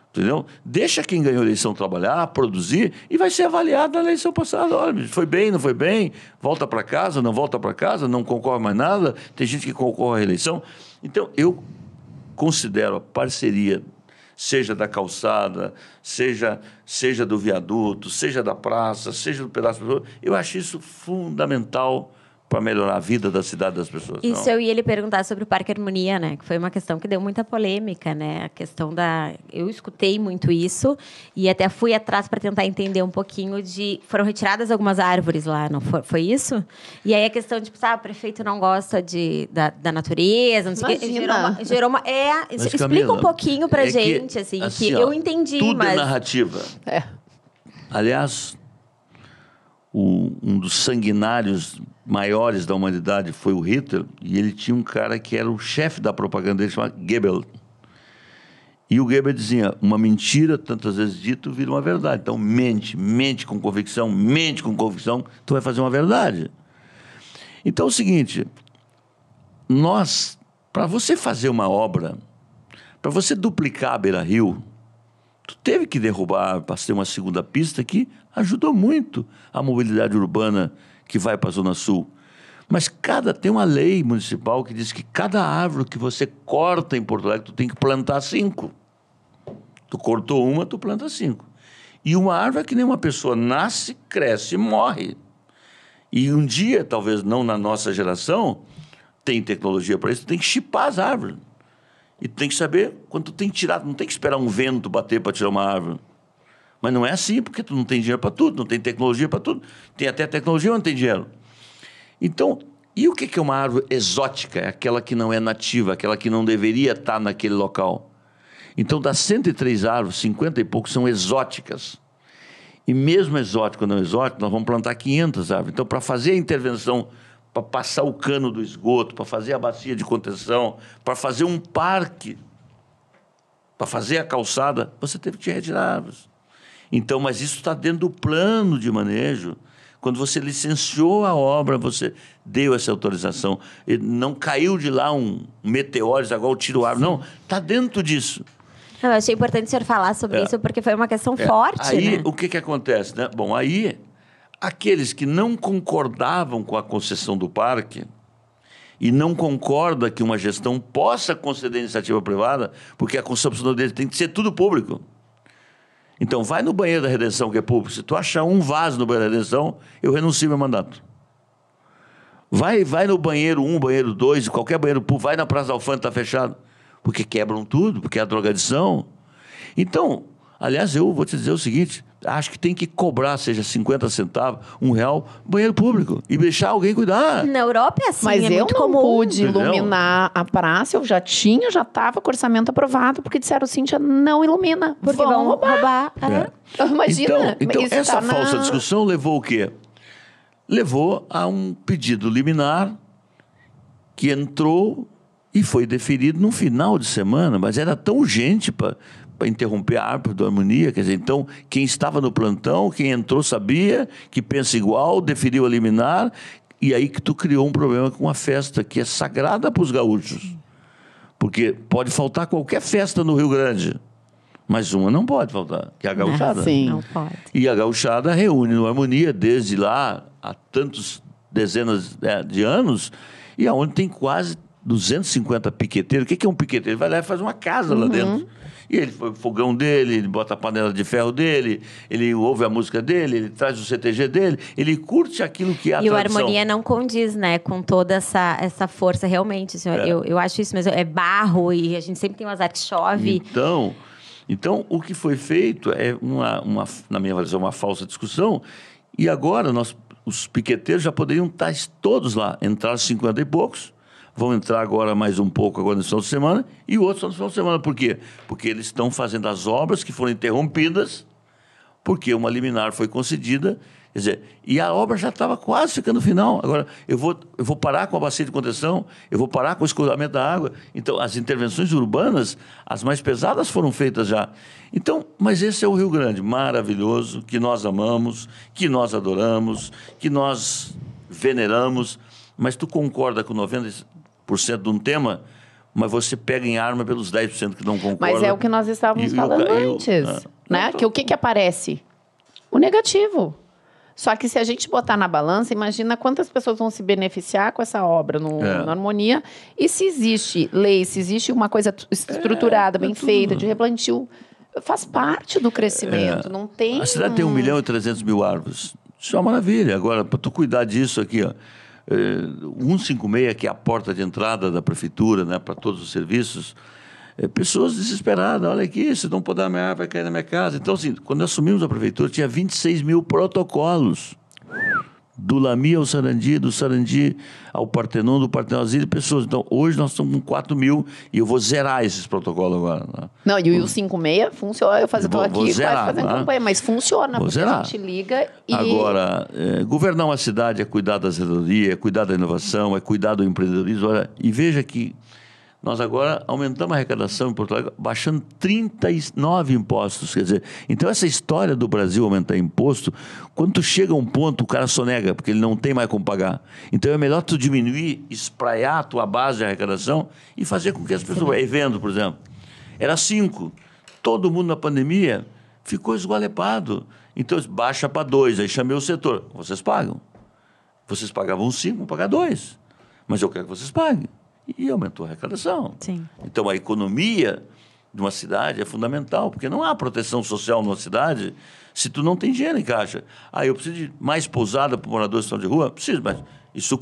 Entendeu? Deixa quem ganhou a eleição trabalhar, produzir, e vai ser avaliado na eleição passada. Olha, foi bem, não foi bem, volta para casa, não volta para casa, não concorre mais nada, tem gente que concorre à eleição. Então, eu considero a parceria, seja da calçada, seja do viaduto, seja da praça, seja do pedaço do... Eu acho isso fundamental para melhorar a vida da cidade das pessoas. Isso, eu ia lhe perguntar sobre o Parque Harmonia, né? Que foi uma questão que deu muita polêmica, né? A questão da... Eu escutei muito isso e até fui atrás para tentar entender um pouquinho de... Foram retiradas algumas árvores lá, não foi isso? E aí a questão de, o prefeito não gosta da natureza, não sei o quê. Gerou uma... Explica Camila, um pouquinho para gente, que, assim, que eu entendi, tudo mas... é narrativa. Aliás, um dos sanguinários maiores da humanidade foi o Hitler, e ele tinha um cara que era o chefe da propaganda dele, chamado Goebbels. E o Goebbels dizia, uma mentira, tantas vezes dito, vira uma verdade. Então, mente com convicção, tu vai fazer uma verdade. Então, é o seguinte, nós Para você fazer uma obra, para você duplicar a Beira-Rio, tu teve que derrubar, para ter uma segunda pista que ajudou muito a mobilidade urbana que vai para a Zona Sul. Mas tem uma lei municipal que diz que cada árvore que você corta em Porto Alegre, tu tem que plantar 5. Tu cortou uma, tu planta 5. E uma árvore é que nem uma pessoa, nasce, cresce e morre. E um dia, talvez não na nossa geração, tem tecnologia para isso, tu tem que chipar as árvores. E tu tem que saber quando tu tem que tirar, não tem que esperar um vento bater para tirar uma árvore. Mas não é assim, porque tu não tem dinheiro para tudo, não tem tecnologia para tudo. Tem até tecnologia, mas não tem dinheiro. Então, e o que é uma árvore exótica? É aquela que não é nativa, aquela que não deveria estar naquele local. Então, das 103 árvores, 50 e poucos são exóticas. E mesmo exótico ou não exótico, nós vamos plantar 500 árvores. Então, para fazer a intervenção, para passar o cano do esgoto, para fazer a bacia de contenção, para fazer um parque, para fazer a calçada, você teve que retirar árvores. Então, mas isso está dentro do plano de manejo. Quando você licenciou a obra, você deu essa autorização. E não caiu de lá um meteoro, agora eu tiro a árvore. Não, está dentro disso. Eu achei importante o senhor falar sobre isso, porque foi uma questão forte, aí, né? o que acontece, né? Bom, aí, aqueles que não concordavam com a concessão do parque e não concordam que uma gestão possa conceder iniciativa privada, porque a concepção dele tem que ser tudo público. Então, vai no banheiro da Redenção, que é público. Se tu achar um vaso no banheiro da Redenção, eu renuncio meu mandato. Vai no banheiro 1, banheiro 2, qualquer banheiro público, vai na Praça da Alfândega, está fechado. Porque quebram tudo, porque é a drogadição. Então, aliás, eu vou te dizer o seguinte, acho que tem que cobrar, seja 50 centavos, R$1, banheiro público, e deixar alguém cuidar. Na Europa é assim, Mas é eu muito não comum. pude Entendeu? iluminar a praça, eu já estava com o orçamento aprovado, porque disseram, Cíntia, não ilumina, Porque vão roubar. Imagina. Então isso essa tá falsa discussão levou o quê? Levou a um pedido liminar que entrou e foi deferido no final de semana, mas era tão urgente para interromper a árvore da harmonia. Quer dizer, então, quem estava no plantão, quem entrou sabia, que pensa igual, deferiu a liminar, e aí que tu criou um problema com a festa que é sagrada para os gaúchos. Porque pode faltar qualquer festa no Rio Grande, mas uma não pode faltar, que é a gauchada. Sim. Não pode. E a gauchada reúne no Harmonia desde lá, há tantos dezenas de anos, e aonde tem quase 250 piqueteiros. O que é um piqueteiro? Ele vai lá e faz uma casa lá dentro. E ele foi o fogão dele, ele bota a panela de ferro dele, ele ouve a música dele, ele traz o CTG dele, ele curte aquilo que é a tradição. E o Harmonia não condiz, né, com toda essa força, realmente. Senhor. Eu acho isso mesmo. É barro e a gente sempre tem umas artes que chove. Então, o que foi feito é, na minha avaliação, uma falsa discussão. E agora, os piqueteiros já poderiam estar todos lá. Entraram 50 e poucos. Vão entrar agora mais um pouco agora no final de semana e o outro só no final de semana. Por quê? Porque eles estão fazendo as obras que foram interrompidas porque uma liminar foi concedida. Quer dizer, e a obra já estava quase ficando no final. Agora, eu vou parar com a bacia de contenção, eu vou parar com o escoamento da água. Então, as intervenções urbanas, as mais pesadas foram feitas já. Então, mas esse é o Rio Grande, maravilhoso, que nós amamos, que nós adoramos, que nós veneramos. Mas tu concorda com 90% de um tema, mas você pega em arma pelos 10% que não concordam. Mas é o que nós estávamos falando antes, né? Que o que aparece? O negativo. Só que se a gente botar na balança, imagina quantas pessoas vão se beneficiar com essa obra na Harmonia. E se existe lei, se existe uma coisa estruturada, bem feita, de replantio, faz parte do crescimento. Não tem... A cidade tem 1.300.000 árvores. Isso é uma maravilha. Agora, para tu cuidar disso aqui, ó, 156, que é a porta de entrada da prefeitura, né, para todos os serviços, pessoas desesperadas, olha aqui, se não podar minha árvore, vai cair na minha casa. Então, assim, quando assumimos a prefeitura, tinha 26 mil protocolos. Do Lami ao Sarandi, do Sarandi ao Partenon, do Partenon às pessoas. Então, hoje nós estamos com 4 mil e eu vou zerar esses protocolos agora. Né? Não, e o 56 funciona. Eu estou aqui quase fazendo campanha, mas funciona, porque a gente liga e... Agora, governar uma cidade é cuidar da cidadania, é cuidar da inovação, é cuidar do empreendedorismo. Olha, e veja que Nós agora aumentamos a arrecadação em Porto Alegre, baixando 39 impostos. Quer dizer, então essa história do Brasil aumentar imposto, quando tu chega a um ponto, o cara sonega, porque ele não tem mais como pagar. Então é melhor tu diminuir, espraiar a tua base de arrecadação e fazer com que as pessoas... Evento, por exemplo, era 5. Todo mundo na pandemia ficou esgualepado. Então, baixa para 2. Aí chamei o setor. Vocês pagam. Vocês pagavam 5, vão pagar 2. Mas eu quero que vocês paguem. E aumentou a arrecadação. Sim. Então, a economia de uma cidade é fundamental, porque não há proteção social numa cidade se tu não tem dinheiro em caixa. Eu preciso de mais pousada para moradores que estão de rua? Preciso, mas isso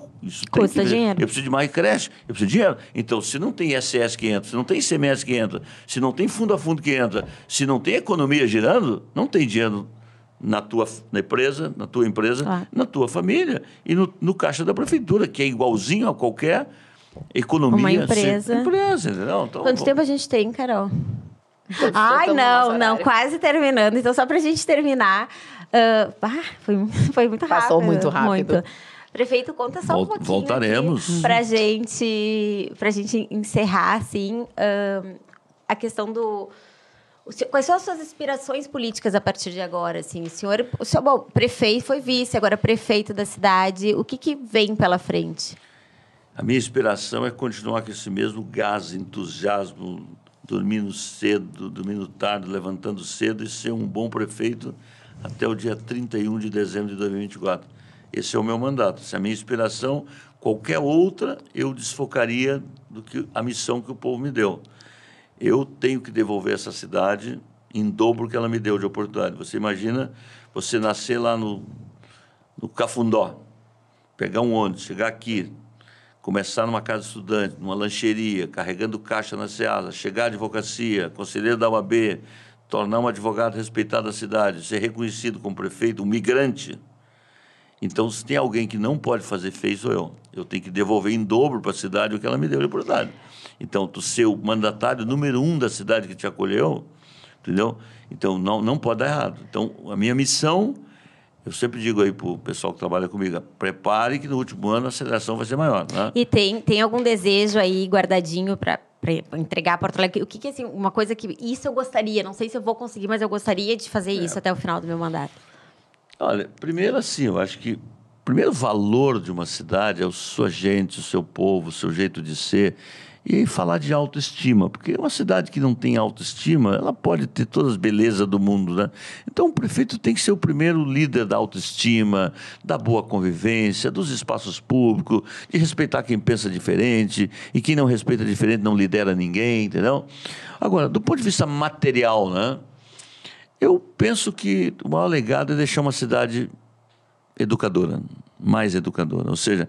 custa dinheiro. Eu preciso de mais creche, eu preciso de dinheiro. Então, se não tem ISS que entra, se não tem ICMS que entra, se não tem fundo a fundo que entra, se não tem economia girando, não tem dinheiro na tua empresa, Claro. na tua família e no caixa da prefeitura, que é igualzinho a qualquer economia. Uma empresa. Entendeu? Então, Quanto tempo a gente tem, Carol? Ai, não, quase terminando. Então, só para a gente terminar... foi muito rápido. Passou muito rápido. Muito. Prefeito, conta só um pouquinho. Voltaremos. Pra gente encerrar, assim, a questão do... Quais são as suas aspirações políticas a partir de agora? Assim? O senhor, bom, prefeito, foi vice, agora prefeito da cidade. O que vem pela frente? A minha inspiração é continuar com esse mesmo gás, entusiasmo, dormindo cedo, dormindo tarde, levantando cedo e ser um bom prefeito até o dia 31 de dezembro de 2024. Esse é o meu mandato. Se a minha inspiração, qualquer outra, eu desfocaria do que a missão que o povo me deu. Eu tenho que devolver essa cidade em dobro que ela me deu de oportunidade. Você imagina você nascer lá no Cafundó, pegar um ônibus, chegar aqui, começar numa casa de estudante, numa lancheria, carregando caixa na Ceasa, chegar à advocacia, conselheiro da UAB, tornar um advogado respeitado da cidade, ser reconhecido como prefeito, um migrante. Então, se tem alguém que não pode fazer feio, sou eu. Eu tenho que devolver em dobro para a cidade o que ela me deu de oportunidade. Então, tu ser o mandatário número 1 da cidade que te acolheu, entendeu? Então, não pode dar errado. Então, a minha missão, eu sempre digo aí para o pessoal que trabalha comigo, prepare que no último ano a aceleração vai ser maior. Né? E tem algum desejo aí guardadinho para entregar a Porto Alegre? O que assim, uma coisa que... Isso eu gostaria, não sei se eu vou conseguir, mas eu gostaria de fazer isso até o final do meu mandato. Olha, primeiro assim, eu acho que o primeiro valor de uma cidade é a sua gente, o seu povo, o seu jeito de ser. E aí falar de autoestima, porque uma cidade que não tem autoestima, ela pode ter todas as belezas do mundo, né? Então o prefeito tem que ser o primeiro líder da autoestima, da boa convivência, dos espaços públicos, de respeitar quem pensa diferente, e quem não respeita diferente não lidera ninguém, entendeu? Agora, do ponto de vista material, né? Eu penso que o maior legado é deixar uma cidade educadora, mais educadora, ou seja,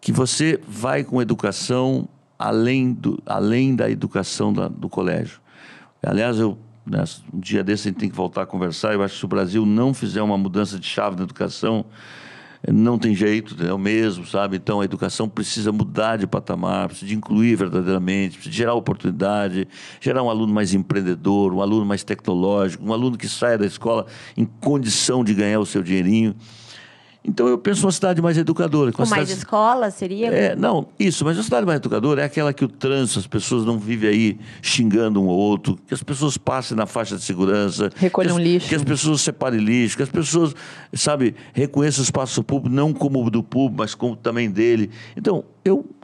que você vai com educação além da educação do colégio. Aliás, um dia desse a gente tem que voltar a conversar. Eu acho que se o Brasil não fizer uma mudança de chave na educação, não tem jeito, é o mesmo, sabe? Então, a educação precisa mudar de patamar, precisa de incluir verdadeiramente, precisa gerar oportunidade, gerar um aluno mais empreendedor, um aluno mais tecnológico, um aluno que saia da escola em condição de ganhar o seu dinheirinho. Então, eu penso uma cidade mais educadora. Com mais escola, seria? Não, isso, mas a cidade mais educadora é aquela que o trânsito, as pessoas não vivem aí xingando um ou outro, que as pessoas passem na faixa de segurança. Recolham lixo. Que as pessoas separem lixo, que as pessoas, sabe, reconheçam o espaço público, não como do público, mas como também dele. Então,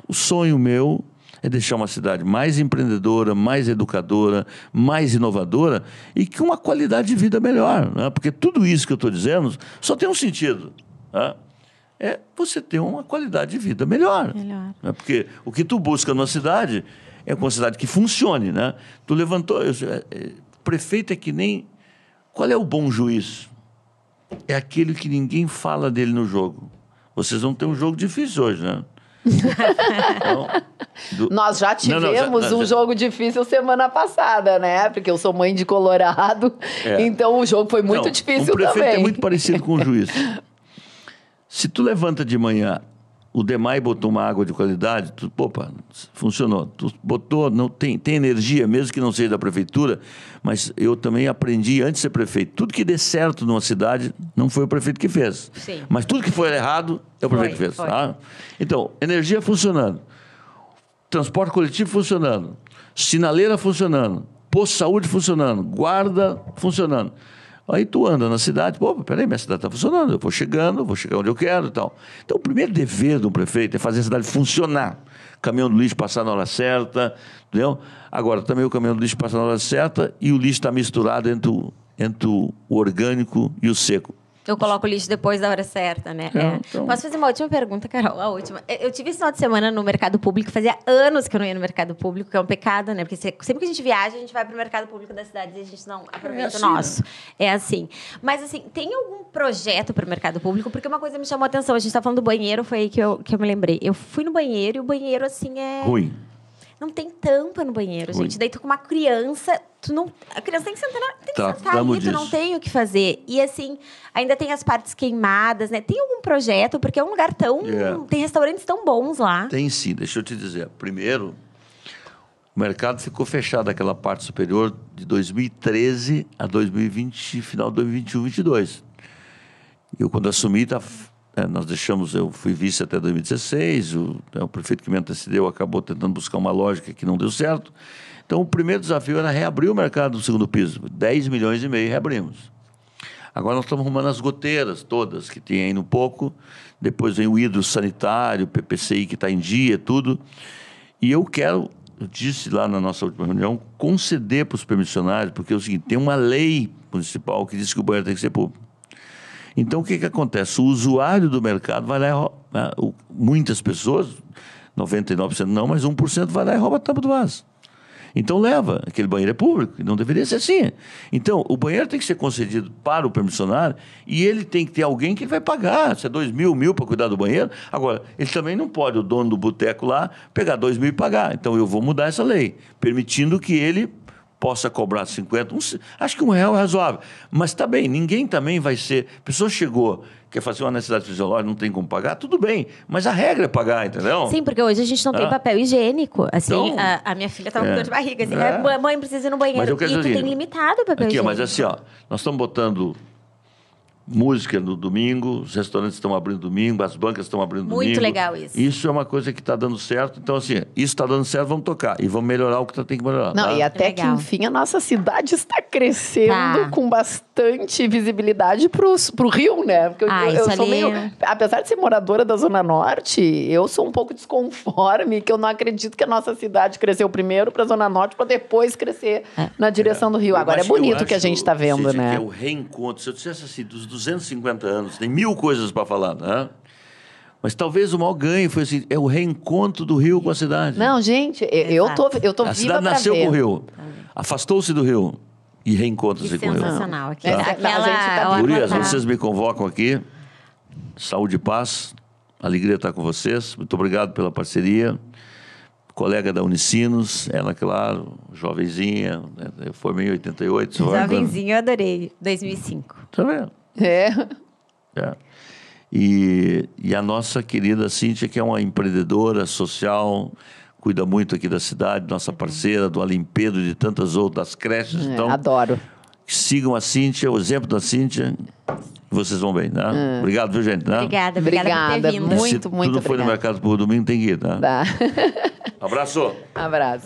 o sonho meu é deixar uma cidade mais empreendedora, mais educadora, mais inovadora e com uma qualidade de vida melhor, né? Porque tudo isso que eu estou dizendo só tem um sentido. É você ter uma qualidade de vida melhor. Né? Porque o que tu busca numa cidade é uma cidade que funcione. Né? Tu levantou... prefeito é que nem... Qual é o bom juiz? É aquele que ninguém fala dele no jogo. Vocês vão ter um jogo difícil hoje, né? Então, nós já tivemos um jogo difícil semana passada, né? Porque eu sou mãe de Colorado, então o jogo foi muito difícil também. O prefeito é muito parecido com o juiz. Se tu levanta de manhã, o DEMAI botou uma água de qualidade, funcionou. Tu botou, não tem energia, mesmo que não seja da prefeitura, mas eu também aprendi antes de ser prefeito. Tudo que dê certo numa cidade, não foi o prefeito que fez. Sim. Mas tudo que foi errado, é o prefeito que fez. Tá? Então, energia funcionando. transporte coletivo funcionando, sinaleira funcionando, posto de saúde funcionando, guarda funcionando. Aí tu anda na cidade, pô, peraí, minha cidade está funcionando, eu vou chegando, vou chegar onde eu quero e tal. Então, o primeiro dever do prefeito é fazer a cidade funcionar. Caminhão do lixo passar na hora certa, entendeu? Agora, também o caminhão do lixo passa na hora certa e o lixo está misturado entre o orgânico e o seco. Eu coloco o lixo depois da hora certa, né? Então... Posso fazer uma última pergunta, Carol? A última. Eu tive esse final de semana no mercado público. Fazia anos que eu não ia no mercado público, que é um pecado, né? Porque sempre que a gente viaja, a gente vai para o mercado público da cidade e a gente não aproveita assim, o nosso. Né? É assim. Mas, assim, tem algum projeto para o mercado público? Porque uma coisa me chamou a atenção. A gente está falando do banheiro, foi aí que eu me lembrei. Eu fui no banheiro e o banheiro, assim, é... ruim. Não tem tampa no banheiro, gente. Daí tu com uma criança, a criança tem que sentar ali, tu não tem o que fazer. E assim, ainda tem as partes queimadas, né? Tem algum projeto? Porque é um lugar tão... Tem restaurantes tão bons lá. Tem sim, deixa eu te dizer. Primeiro, o mercado ficou fechado aquela parte superior de 2013 a 2020, final de 2021, 2022. Eu, quando assumi, nós deixamos, eu fui vice até 2016, o prefeito que me antecedeu acabou tentando buscar uma lógica que não deu certo. Então, o primeiro desafio era reabrir o mercado do segundo piso. 10 milhões e meio reabrimos. Agora nós estamos arrumando as goteiras todas, que tem aí no pouco. Depois vem o hidro sanitário, PPCI que está em dia, tudo. E eu disse lá na nossa última reunião, conceder para os permissionários, porque é o seguinte, tem uma lei municipal que diz que o banheiro tem que ser público. Então, o que acontece? O usuário do mercado vai lá e muitas pessoas, 99% não, mas 1% vai lá e rouba a tampa do vaso. Então, leva. Aquele banheiro é público, e não deveria ser assim. Então, o banheiro tem que ser concedido para o permissionário e ele tem que ter alguém que ele vai pagar. Se é 2 mil, 1.000 para cuidar do banheiro. Agora, ele também não pode, o dono do boteco lá, pegar 2 mil e pagar. Então, eu vou mudar essa lei, permitindo que ele possa cobrar 50, acho que R$1 é razoável. Mas está bem, ninguém também vai ser... A pessoa chegou, quer fazer uma necessidade fisiológica, não tem como pagar, tudo bem. Mas a regra é pagar, entendeu? Sim, porque hoje a gente não tem papel higiênico. Assim, então, a minha filha estava com dor de barriga. Assim, mãe, precisa ir no banheiro. Mas eu quero e tu dizer, tem limitado o papel higiênico. Mas assim, nós estamos botando música no domingo, os restaurantes estão abrindo domingo, as bancas estão abrindo domingo. Muito legal isso. Isso é uma coisa que está dando certo. Então, assim, isso está dando certo, vamos tocar. E vamos melhorar o que tem que melhorar. Não, tá? e até que, enfim, a nossa cidade está crescendo com bastante visibilidade pro Rio, né? Porque eu sou meio... Apesar de ser moradora da Zona Norte, eu sou um pouco desconforme, que eu não acredito que a nossa cidade cresceu primeiro para a Zona Norte, para depois crescer na direção do Rio. Agora, é bonito o que a gente está vendo, né? Que é o reencontro. Se eu dissesse assim, dos 250 anos, tem 1000 coisas para falar, né? Mas talvez o maior ganho foi assim, é o reencontro do Rio com a cidade. Não, gente, eu tô viva para ver. A cidade nasceu com o Rio, afastou-se do Rio e reencontra-se com o Rio. Sensacional. Gurias, vocês me convocam aqui, saúde e paz, alegria estar com vocês, muito obrigado pela parceria. Colega da Unicinos, ela, claro, jovenzinha, eu formei em 88. Jovenzinha, eu adorei, 2005. Tá vendo? É. E a nossa querida Cíntia, que é uma empreendedora social, cuida muito aqui da cidade, nossa parceira, do Alimpedo e de tantas outras, das creches. Então, adoro. Sigam a Cíntia, o exemplo da Cíntia, e vocês vão bem, né? Obrigado, viu, gente? Né? Obrigada por ter vindo. Muito Se tudo foi no mercado por domingo, tem que ir, tá? Tá. Abraço. Abraço.